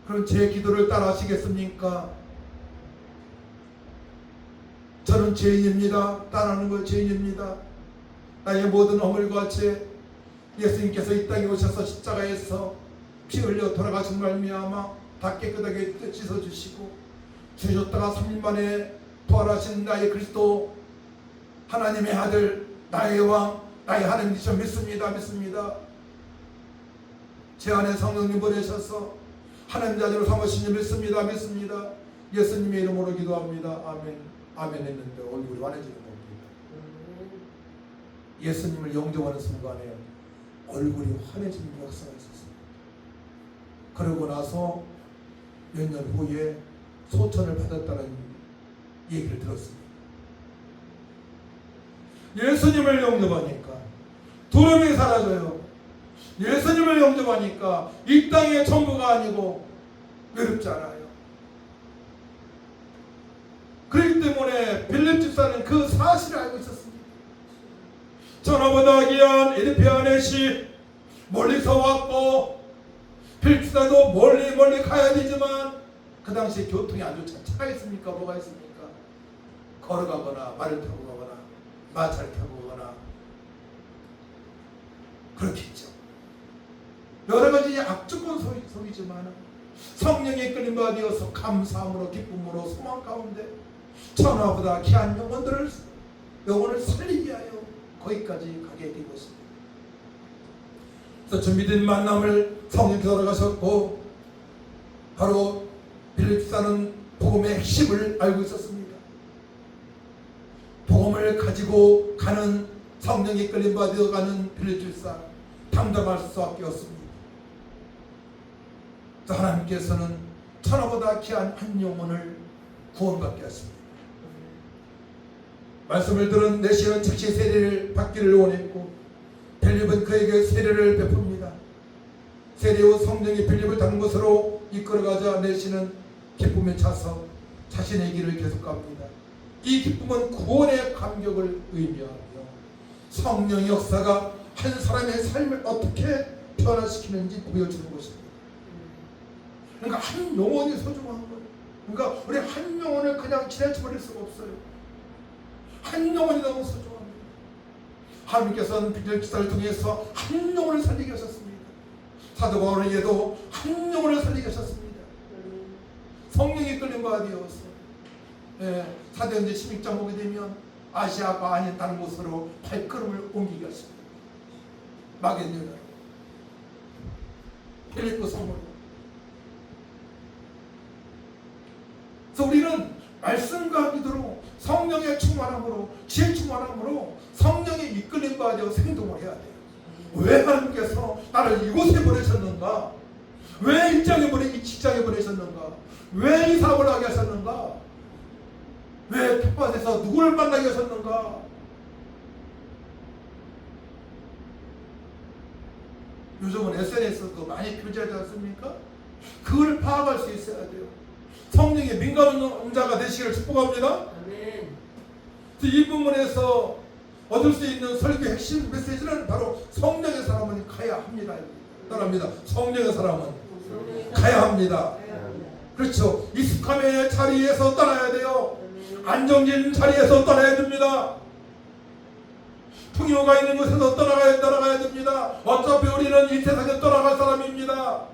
그럼 제 기도를 따라 하시겠습니까? 저는 죄인입니다. 따라하는 거 죄인입니다. 나의 모든 허물과 죄, 예수님께서 이 땅에 오셔서 십자가에서 피 흘려 돌아가신 말미암아 다 깨끗하게 씻어주시고 주셨다가 3일 만에 부활하신 나의 그리스도, 하나님의 아들, 나의 왕, 나의 하나님이시여 믿습니다. 믿습니다. 제 안에 성령님 보내셔서 하나님 자녀로 삼으시니 믿습니다. 믿습니다. 예수님의 이름으로 기도합니다. 아멘. 아멘 했는데 얼굴이 환해지는 겁니다. 예수님을 영접하는 순간에 얼굴이 환해지는 역사가 있었습니다. 그러고 나서 몇 년 후에 소천을 받았다는 얘기를 들었습니다. 예수님을 영접하니까 두려움이 사라져요. 예수님을 영접하니까 이 땅의 전부가 아니고 외롭지 않아요. 그렇기 때문에 빌립 집사는 그 사실을 알고 있었습니다. 전화보다 귀한 에디오피아 네시 멀리서 왔고, 빌립 집사도 멀리 가야 되지만 그 당시에 교통이 안 좋잖아요. 차가 있습니까? 뭐가 있습니까? 걸어가거나 말을 타고 가거나 마차를 타고 가거나 그렇겠죠. 여러 가지 악조건 속이지만 성령의 끌림 받아서 감사함으로 기쁨으로 소망 가운데 천하보다 귀한 영혼을 살리게 하여 거기까지 가게 된 것입니다. 그래서 준비된 만남을 성령께서 돌아가셨고 바로 빌립사는 복음의 핵심을 알고 있었습니다. 복음을 가지고 가는 성령의 끌림 받아 가는 빌립사 담당할 수밖에 없습니다. 하나님께서는 천하보다 귀한 한 영혼을 구원받게 하십니다. 말씀을 들은 내시는 즉시 세례를 받기를 원했고 빌립은 그에게 세례를 베풉니다. 세례 후 성령이 빌립을 다른 곳으로 이끌어가자 내시는 기쁨에 차서 자신의 길을 계속 갑니다. 이 기쁨은 구원의 감격을 의미하며 성령의 역사가 한 사람의 삶을 어떻게 변화시키는지 보여주는 것입니다. 그러니까 한 영혼이 소중한 거예요. 그러니까 우리 한 영혼을 그냥 지나쳐버릴 수가 없어요. 한 영혼이 너무 소중합니다. 하나님께서는 빌립사를 통해서 한 영혼을 살리게 하셨습니다. 사도 바울에게도 한 영혼을 살리게 하셨습니다. 성령이 끌림 받아서 사도행전 16장 보게 되면 아시아가 아닌 다른 곳으로 발걸음을 옮기게 하십니다. 마게도냐, 필리포 성으로. 그래서 우리는 말씀과 기도로 성령의 충만함으로 지혜 충만함으로 성령의 이끌림 받아 생동을 해야 돼요. 왜 하나님께서 나를 이곳에 보내셨는가? 왜 이 직장에 보내셨는가? 왜 이 사업을 하게 하셨는가? 왜 텃밭에서 누구를 만나게 하셨는가? 요즘은 SNS도 많이 표지하지 않습니까? 그걸 파악할 수 있어야 돼요. 성령의 민감한 자가 되시기를 축복합니다. 아멘. 이 부분에서 얻을 수 있는 설교 핵심 메시지는 바로 성령의 사람은 가야 합니다. 따라합니다. 성령의 사람은 가야 합니다. 그렇죠. 익숙함의 자리에서 떠나야 돼요. 안정된 자리에서 떠나야 됩니다. 풍요가 있는 곳에서 떠나가야 됩니다. 어차피 우리는 이 세상에 떠나갈 사람입니다.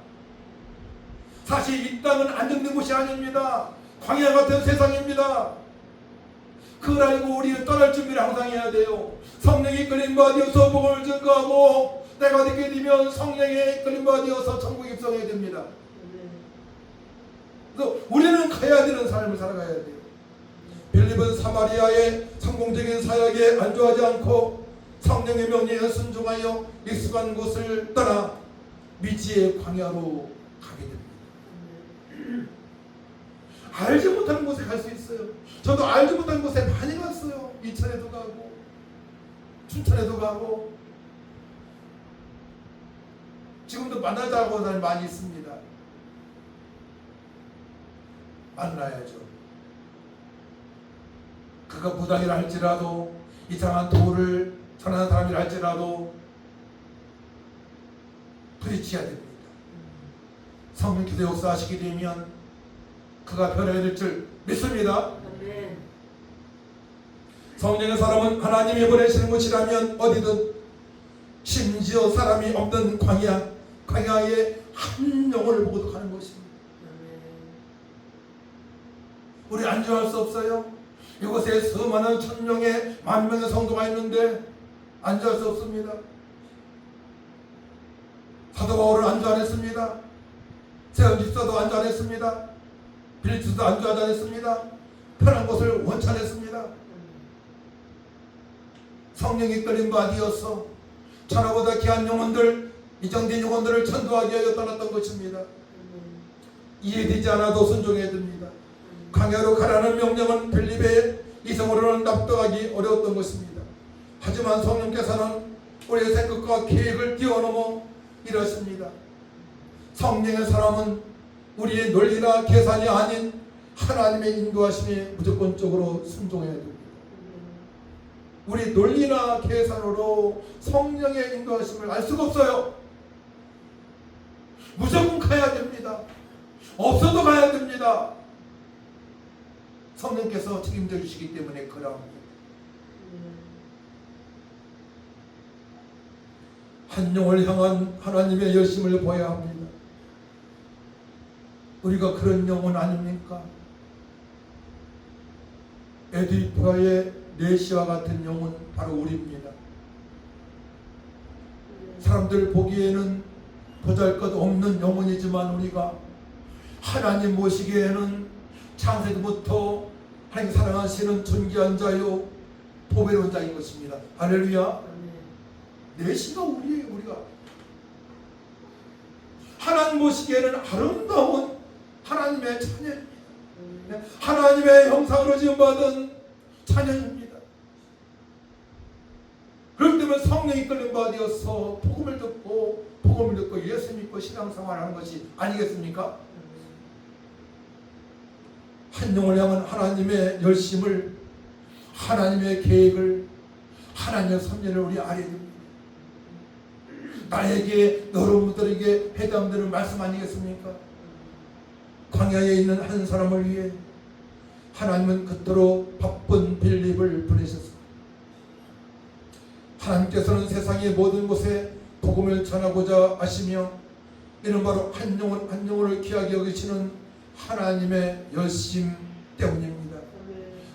사실 이 땅은 안정된 곳이 아닙니다. 광야 같은 세상입니다. 그걸 알고 우리는 떠날 준비를 항상 해야 돼요. 성령이 끌림 받아서 복음을 증거하고 때가 되게 되면 성령의 끌림 받아서 천국에 입성해야 됩니다. 그래서 우리는 가야 되는 삶을 살아가야 돼요. 빌립은 사마리아의 성공적인 사역에 안주하지 않고 성령의 명령에 순종하여 익숙한 곳을 떠나 미지의 광야로 가게 됩니다. 알지 못하는 곳에 갈 수 있어요. 저도 알지 못한 곳에 많이 갔어요. 이천에도 가고 춘천에도 가고 지금도 만나자고 하는 사람이 많이 있습니다. 만나야죠. 그가 무당이라 할지라도 이상한 도를 전하는 사람이라 할지라도 부딪혀야 됩니다. 성령께서 역사하시게 되면 그가 변해야 될 줄 믿습니다. 아멘. 성령의 사람은 하나님이 보내시는 곳이라면 어디든 심지어 사람이 없는 광야에 한 영혼을 보고도 가는 것입니다. 우리 안주할 수 없어요. 이곳에 수많은 천명의 만명의 성도가 있는데 안주할 수 없습니다. 사도 바울은 안주 안 했습니다. 세원 집사도 안주 안 했습니다. 빌립스도 안주하지 않았습니다. 편한 곳을 원찬했습니다. 성령이 끌림 받아서 천하보다 귀한 영혼들, 이정된 영혼들을 전도하기 위하여 떠났던 것입니다. 이해되지 않아도 순종해야 됩니다. 광야로 가라는 명령은 빌립의 이성으로는 납득하기 어려웠던 것입니다. 하지만 성령께서는 우리의 생각과 계획을 뛰어넘어 이러십니다. 성령의 사람은 우리의 논리나 계산이 아닌 하나님의 인도하심에 무조건적으로 순종해야 됩니다. 우리 논리나 계산으로 성령의 인도하심을 알 수가 없어요. 무조건 가야 됩니다. 없어도 가야 됩니다. 성령께서 책임져 주시기 때문에 그러합니다. 한 영을 향한 하나님의 열심을 보아야 합니다. 우리가 그런 영혼 아닙니까? 에디파의 내시와 같은 영혼 바로 우리입니다. 사람들 보기에는 보잘것없는 영혼이지만 우리가 하나님 모시기에는 창세부터 하나님 사랑하시는 존귀한 자요 보배로운 자인 것입니다. 할렐루야. 내시가 우리예요. 우리가 하나님 보시기에는 아름다운 하나님의 자녀입니다. 하나님의 형상으로 지음받은 자녀입니다. 그렇기 때문에 성령이 이끌림 받아서 복음을 듣고 예수 믿고 신앙생활하는 것이 아니겠습니까? 한 영을 향한 하나님의 열심을, 하나님의 계획을, 하나님의 섭리를 우리 알아야 됩니다. 나에게 여러분들에게 해당되는 말씀 아니겠습니까? 광야에 있는 한 사람을 위해 하나님은 그토록 바쁜 빌립을 보내셨습니다. 하나님께서는 세상의 모든 곳에 복음을 전하고자 하시며 이는 바로 한 영혼을 귀하게 여기시는 하나님의 열심 때문입니다.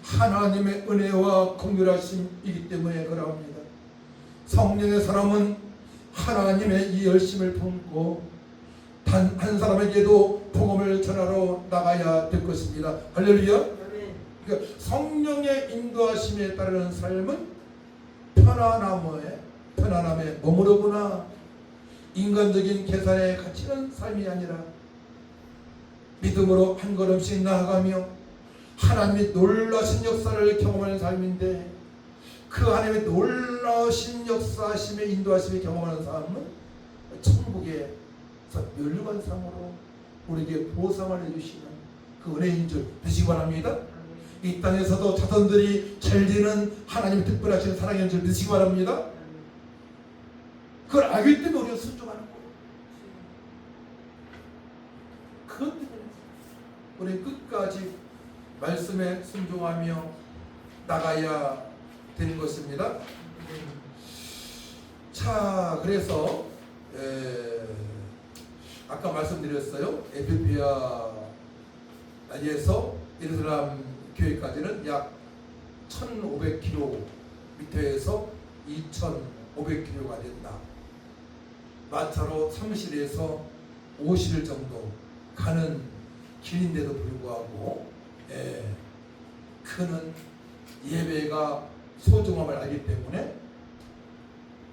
하나님의 은혜와 긍휼하심이기 때문에 그러합니다. 성령의 사람은 하나님의 이 열심을 품고 단 한 사람에게도 복음을 전하러 나가야 될 것입니다. 할렐루야. 그러니까 성령의 인도하심에 따르는 삶은 편안함에 머무르거나 인간적인 계산에 갇히는 삶이 아니라 믿음으로 한 걸음씩 나아가며 하나님의 놀라신 역사를 경험하는 삶인데, 그 하나님의 놀라신 역사하심의 인도하심을 경험하는 삶은 천국에서 멸류관 상으로 우리에게 보상을 해주시는 그 은혜인 줄 믿으시기 바랍니다. 이 땅에서도 자손들이 잘 되는 하나님의 특별하신 사랑인 줄 믿으시기 바랍니다. 그걸 알기 때문에 우리가 순종하는 거예요. 그것 때문에 우리 끝까지 말씀에 순종하며 나가야 되는 것입니다. 자, 그래서 아까 말씀드렸어요. 에티오피아에서 예루살렘 교회까지는 약 1500km에서 2500km가 된다. 마차로 30일에서 50일 정도 가는 길인데도 불구하고 그는 예배가 소중함을 알기 때문에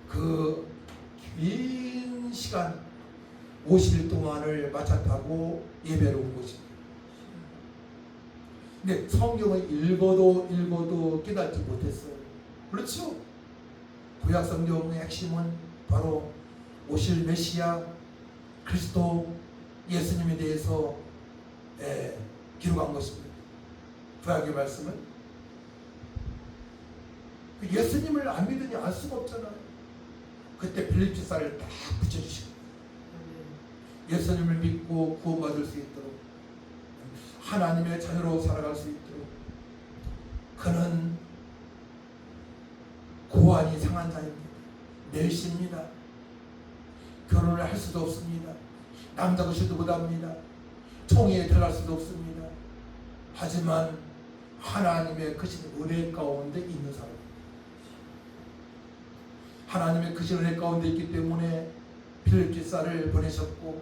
그 긴 시간 50일 동안을 마차 타고 예배를 온 것입니다. 근데 성경을 읽어도 깨닫지 못했어요. 그렇죠? 구약 성경의 핵심은 바로 오실 메시아 그리스도 예수님에 대해서 기록한 것입니다. 구약의 말씀은 예수님을 안 믿으니 알 수가 없잖아요. 그때 빌립지사를 딱 붙여주시고 예수님을 믿고 구원받을 수 있도록 하나님의 자녀로 살아갈 수 있도록 그는 고안이 상한 자입니다. 멸시입니다. 결혼을 할 수도 없습니다. 남자 것이도 못합니다. 총회에 들어갈 수도 없습니다. 하지만 하나님의 크신 은혜 가운데 있는 사람, 하나님의 크신 은혜 가운데 있기 때문에 빌립지사를 보내셨고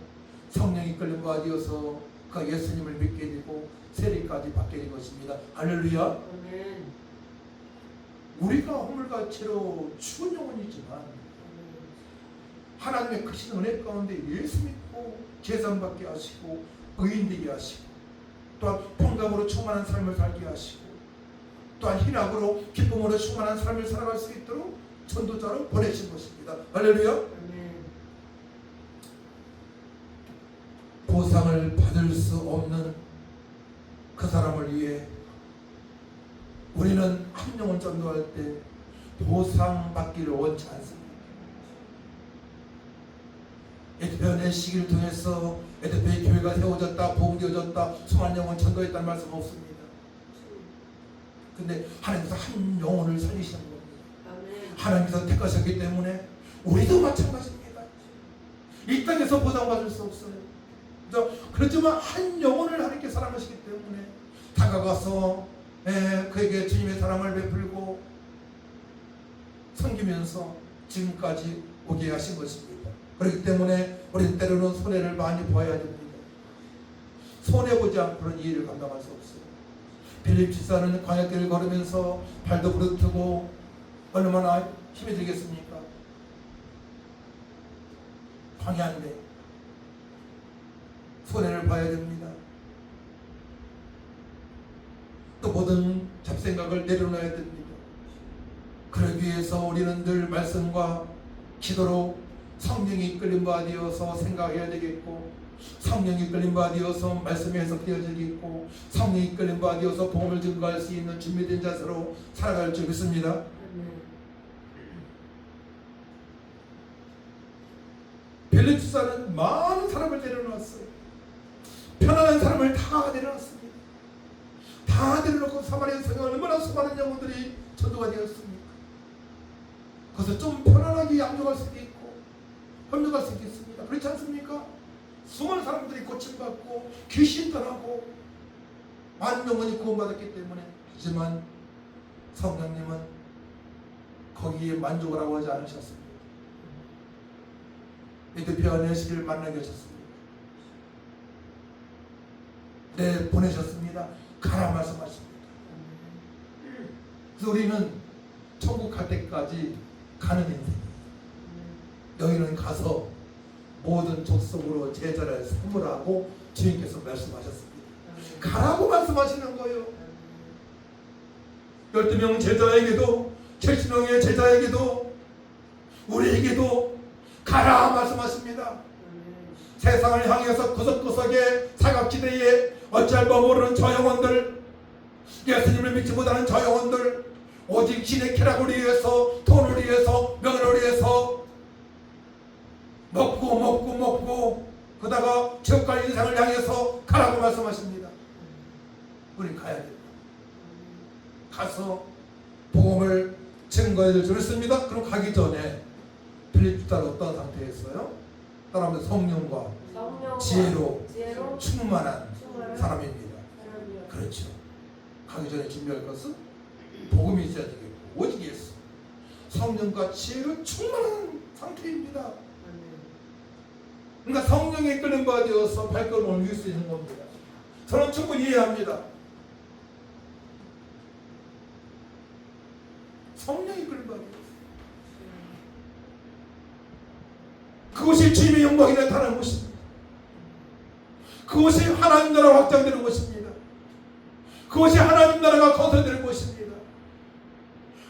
성령이 이끌림 받아서 그 예수님을 믿게 되고 세례까지 받게 된 것입니다. 할렐루야. 우리가 허물과체로 죽은 영혼이지만 하나님의 크신 은혜 가운데 예수 믿고 제사받게 하시고 의인 되게 하시고 또한 평강으로 충만한 삶을 살게 하시고 또한 희락으로 기쁨으로 충만한 삶을 살아갈 수 있도록 전도자로 보내신 것입니다. 할렐루야. 보상을 받을 수 없는 그 사람을 위해 우리는 한 영혼 전도할 때 보상받기를 원치 않습니다. 에티오피아의 시기를 통해서 에티오피아의 교회가 세워졌다, 복음되어졌다, 수많은 영혼 전도했다는 말씀 없습니다. 근데 하나님께서 한 영혼을 살리시는 겁니다. 아멘. 하나님께서 택하셨기 때문에 우리도 마찬가지입니다. 이 땅에서 보상받을 수 없어요. 그렇지만 한 영혼을 하나님께 사랑하시기 때문에 다가가서 그에게 주님의 사랑을 베풀고 섬기면서 지금까지 오게 하신 것입니다. 그렇기 때문에 우리는 때로는 손해를 많이 보아야 됩니다. 손해보지 않고는 이 일을 감당할 수 없어요. 빌립 집사는 광야길을 걸으면서 발도 부르트고 얼마나 힘이 들겠습니까? 광야인데 손해를 봐야 됩니다. 또 모든 잡생각을 내려놔야 됩니다. 그러기 위해서 우리는 늘 말씀과 기도로 성령이 이끌림 바 되어서 생각해야 되겠고, 성령이 이끌림 바 되어서 말씀이 해석되어지겠고, 성령이 이끌림 바 되어서 복음을 증거할 수 있는 준비된 자세로 살아갈 줄 믿습니다. 빌립 집사는 많은 사람을 내려놨어요. 편안한 사람을 다 내려놨습니다. 다 내려놓고 사마리아에서 얼마나 수많은 영혼들이 전도가 되었습니까? 그래서 좀 편안하게 양육할 수도 있고 협력할 수도 있습니다. 그렇지 않습니까? 수많은 사람들이 고침받고 귀신 떠나고 많은 영혼이 구원받았기 때문에. 하지만 성령님은 거기에 만족을 하고 하지 않으셨습니다. 에티오피아 내시를 만나게 하셨습니다. 네, 보내셨습니다. 가라 말씀하십니다. 그래서 우리는 천국 갈 때까지 가는 인생이에요. 여기는 가서 모든 족속으로 제자를 삼으라고 주님께서 말씀하셨습니다. 가라고 말씀하시는 거예요. 12명 제자에게도 70명의 제자에게도 우리에게도 가라 말씀하십니다. 세상을 향해서 구석구석에 사각지대에 어찌할 바 모르는 저 영혼들, 예수님을 믿지 못하는 저 영혼들, 오직 신의 쾌락을 위해서, 돈을 위해서, 명예를 위해서 먹고 그러다가 지옥갈 인생을 향해서 가라고 말씀하십니다. 우린 가야 됩니다. 가서 복음을 증거해야 될 줄 믿습니다. 그럼 가기 전에 빌립 집사는 어떤 상태였어요? 따라하면 성령과 지혜로 충만한 사람입니다. 그렇죠. 가기 전에 준비할 것은 복음이 있어야 되겠고, 오직 예수, 성령과 지혜로 충만한 상태입니다. 그러니까 성령에 이끌림 받아서 발걸음을 옮길 수 있는 겁니다. 저는 충분히 이해합니다. 성령이 이끌림 받아서 그것이 주님의 영광이 나타나는 것입니다. 그것이 하나님 나라 확장되는 것입니다. 그것이 하나님 나라가 건설되는 것입니다.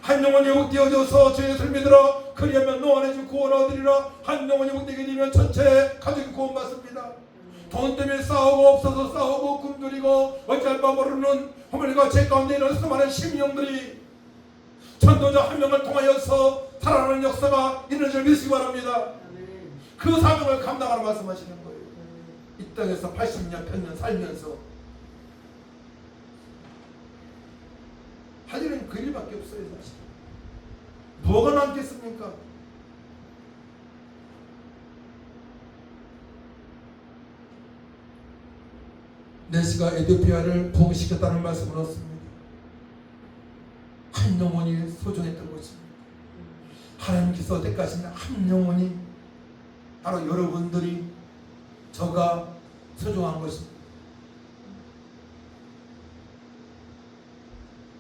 한 영혼 회복되어져서 주 예수를 믿으라 그리하면 너 안에 주 구원 얻으리라. 한 영혼 회복되게 되면 전체 가족이 구원받습니다. 돈 때문에 싸우고 없어서 싸우고 굶주리고 어찌할 바 모르는 허물과 죄 가운데 있는 수많은 심령들이 전도자 한 명을 통하여서 살아나는 역사가 있는 줄 믿으시기 바랍니다. 그 사명을 감당하러 말씀하시는 거예요. 이 땅에서 80년 100년 살면서 할 일은 그 일밖에 없어요. 사실 뭐가 남겠습니까? 내시가 에티오피아를 부흥시켰다는 말씀을 얻습니다. 한 영혼이 소중했던 것입니다. 하나님께서 택하신 한 영혼이 바로 여러분들이, 저가 소중한 것입니다.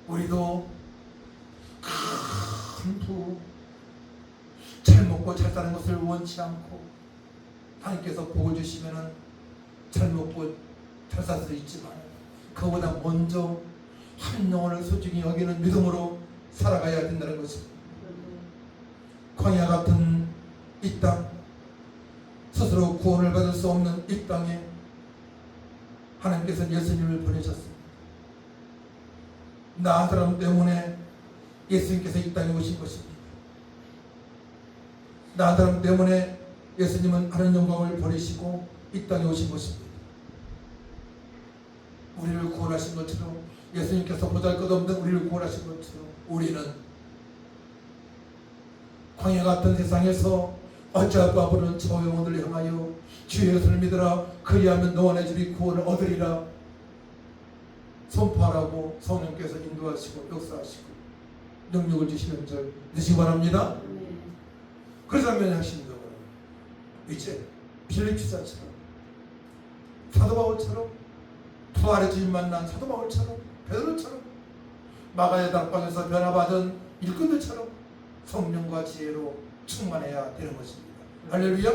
우리도 큰 부, 잘 먹고 잘 사는 것을 원치 않고 하나님께서 복을 주시면은 잘 먹고 잘 살 수 있지만 그보다 먼저 한 영혼을 소중히 여기는 믿음으로 살아가야 된다는 것입니다. 광야 같은 이 땅, 스스로 구원을 받을 수 없는 이 땅에 하나님께서 예수님을 보내셨습니다. 나 사람 때문에 예수님께서 이 땅에 오신 것입니다. 나 사람 때문에 예수님은 하나님 영광을 버리시고 이 땅에 오신 것입니다. 우리를 구원하신 것처럼, 예수님께서 보잘것없는 우리를 구원하신 것처럼 우리는 광야 같은 세상에서 어찌하고 아버는 저 영혼을 향하여 주 예수를 믿으라 그리하면 너와 내 집이 구원을 얻으리라 선포하라고 성령께서 인도하시고 역사하시고 능력을 주시는 줄 믿으시기 바랍니다. 그러자면 하신다고 이제 빌립 지사처럼 사도 바울처럼 부활의 주님 만난 사도 바울처럼 베드로처럼 마가의 다락방에서 변화받은 일꾼들처럼 성령과 지혜로 충만해야 되는 것입니다. 할렐루야.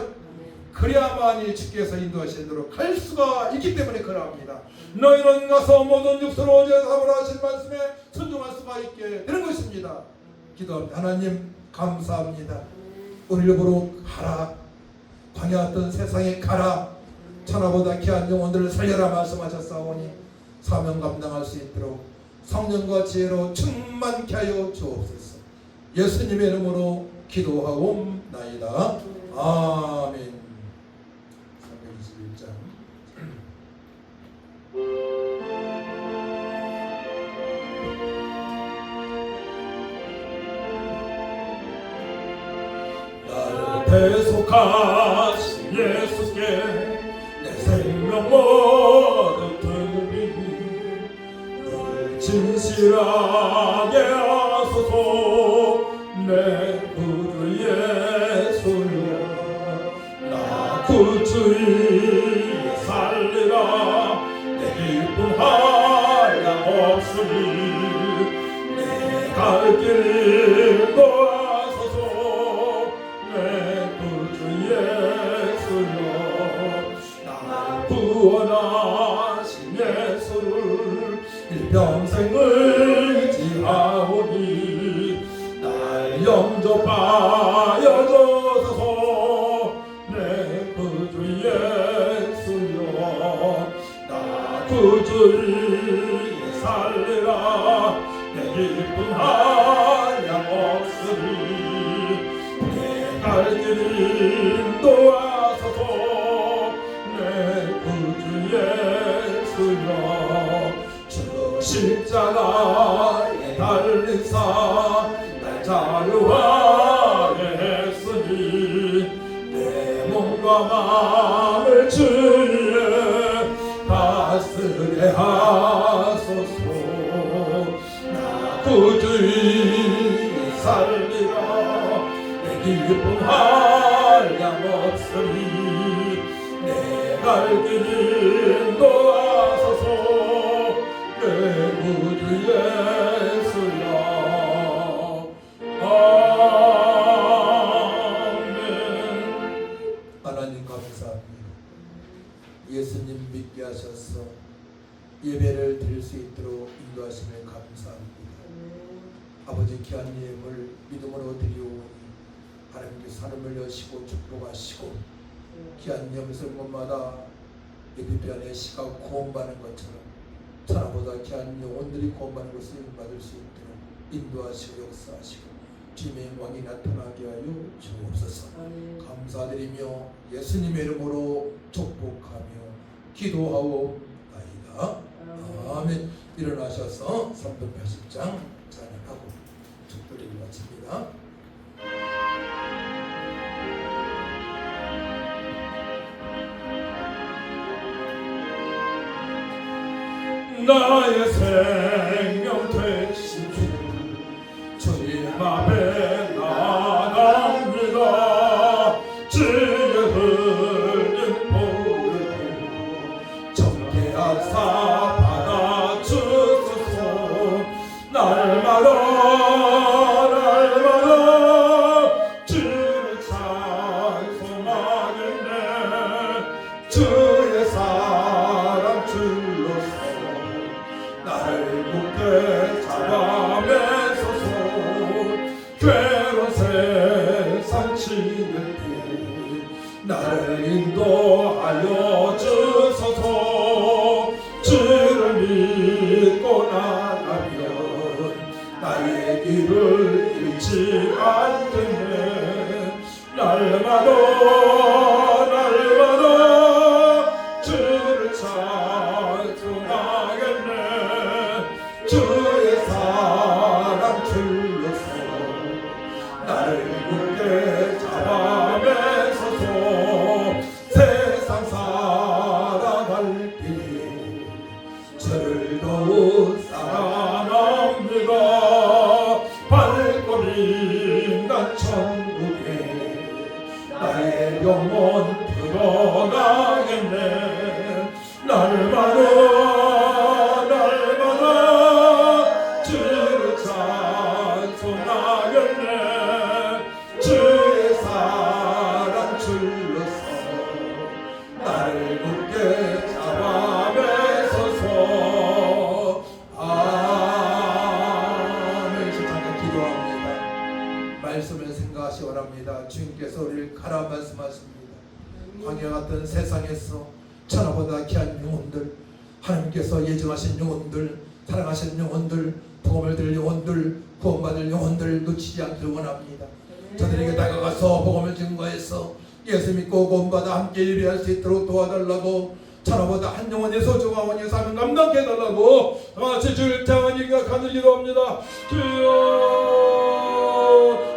그래야만이 주께서 인도하신 대로 갈 수가 있기 때문에 그러합니다. 너희는 가서 모든 육수로 제사를 하신 말씀에 순종할 수가 있게 되는 것입니다. 기도합니다. 하나님 감사합니다. 우리를 보러 가라. 광야 같은 세상에 가라. 천하보다 귀한 영혼들을 살려라 말씀하셨사오니 사명 감당할 수 있도록 성령과 지혜로 충만케 하여 주옵소서. 예수님의 이름으로 기도하옵나이다. 아멘. 321장. 나를 대속하신 예수께 내 생명 모두 드리니 늘 진실하게 하소서. 내 구주 예수여 나 구주의 살리라. 내 기쁨 한량 없으니 내 갈 길 인도하소서. 내 구주 예수여 나 구원하신 예수를 일평생 의지하오니 날 영접하여 주소서. 내 구주 예수여 나 구주를 살리라. 내 기쁨 한량 없으니 내 갈 길 인도하소서. 내 구주 예수여 주 십자가에 달리사 날 자유하게 했으니 내 몸과 마음을 주의 다스게 하소서. 나 구주의 살리라. 내 기쁨 한량 없으니 내 갈 길 인도하소서. 내 구주 예수여 아멘. 하나님 감사합니다. 예수님 믿게 하셔서 예배를 드릴 수 있도록 인도하심을 감사합니다. 아버지 귀한 예물 믿음으로 드리오니 하나님께 산음을 여시고 축복하시고 귀한 염술 곳마다 예배 안에 시가 구원받는 것처럼 천하보다 귀한 영혼들이 구원받는 것을 받을 수 있도록 인도하시고 역사하시고 주님의 영광이 나타나게 하여 주옵소서. 감사드리며 예수님의 이름으로 축복하며 기도하옵나이다. 아멘. 일어나셔서 380장 찬양하고 축도를 마칩니다. 나의 생명 되신 주 주님 앞에 나갑니다. 주의 흘린 보혈로 정죄하사 받아주소서. 날마다 주를 찬송하겠네. 주의 사랑 줄로서 나를 굳게 잡아매소서. 괴로운 세상 지낼 때 나를 인도하여 주소서. 주를 믿고 나가면 나의 길을 잃지 않겠네. 날마다 주를 찬송하게 주의 사랑 줄로서 나를 굳게 잡아매소서. 세상 살아갈 때 저를 더욱 사랑합니다. 발걸음 난 천국에 나의 영혼 들어가겠네. 날마다 주를 찬송하겠네. 주의 사랑 줄로서 나를 굳게 잡아매소서. 아멘. 잠깐 기도합니다. 말씀을 생각하시 원합니다. 주님께서 우리를 가라 말씀하십니다. 광야 같은 세상에서 천하보다 귀한 영혼들, 하나님께서 예정하신 영혼들, 사랑하신 영혼들, 복음을 들을 영혼들, 구원받을 영혼들 놓치지 않기를 원합니다. 저들에게 다가가서 복음을 증거해서 예수 믿고 구원받아 함께 예배할 수 있도록 도와달라고, 천하보다 한 영혼의 소중하오니 삶을 감당케 해달라고 같이 주를 향하니까 간절히 기도합니다. 주여,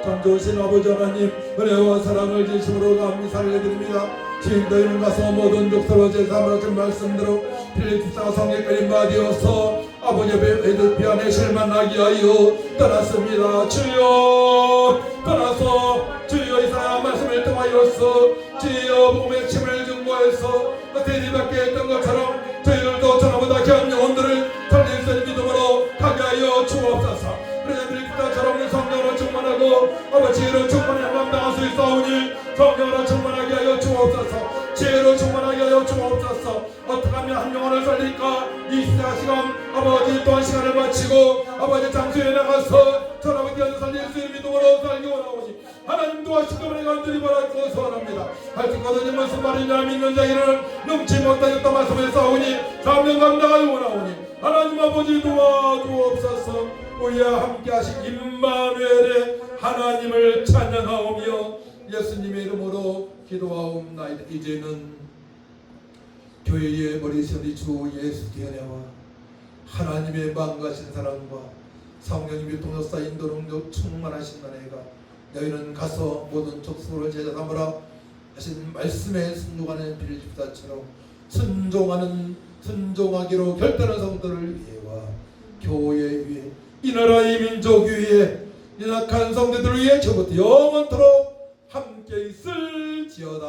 참 좋으신 아버지 하나님, 은혜와 사랑을 진심으로 감사를 해드립니다. 지금 너희는 가서 모든 족속으로 제3을 준 말씀대로 필리포스가 성경까지 마디어서 아버지 앞에 비안의 만나게 하여 떠났습니다. 주여, 떠나서 주여 이사야 말씀을 통하여서 주여 복음의 침을 증거해서 대리받게 했던 것처럼 저희들도 전화보다 귀한 영혼들을 살릴 수 있는 믿음으로 가게 하여 주옵소서. 그러자들이 그다처럼 성령으로 충만하고 아버지로 충만하여 감당할 수 있사오니 성령으로 충만하게 하여 주옵소서. 지혜로 충만하게 하여 주옵소서. 어떻게 하면 한 영혼을 살릴까? 이 시간 아버지 또한 시간을 마치고 아버지 장소에 나가서 전아버지 살릴 수 있는 믿음으로 살기 원하오니 하나님 도와주시기를 간절히 바라고 소원합니다. 할 것은 무슨 말이냐 믿는 자에게는 넘치 못하였다 말씀을 싸우니 3년 감당하여 원하오니 하나님 아버지 도와주옵소서. 우리와 함께 하신 임마누엘의 하나님을 찬양하오며 예수님의 이름으로 기도하옵나이다. 이제는 교회의 머리신 주 예수 기은혜와 하나님의 마음가신 사랑과 성령님의 동역사 인도 능력 충만하신 은혜가 너희는 가서 모든 족속을 제자 삼으라 하신 말씀에 순종하는 빌립보다처럼 순종하기로 결단한 성도를 위해와 교회 위해 이 나라 이 민족 위해 연약한 성도들을 위해 저부터 영원토록 함께 있을지어다.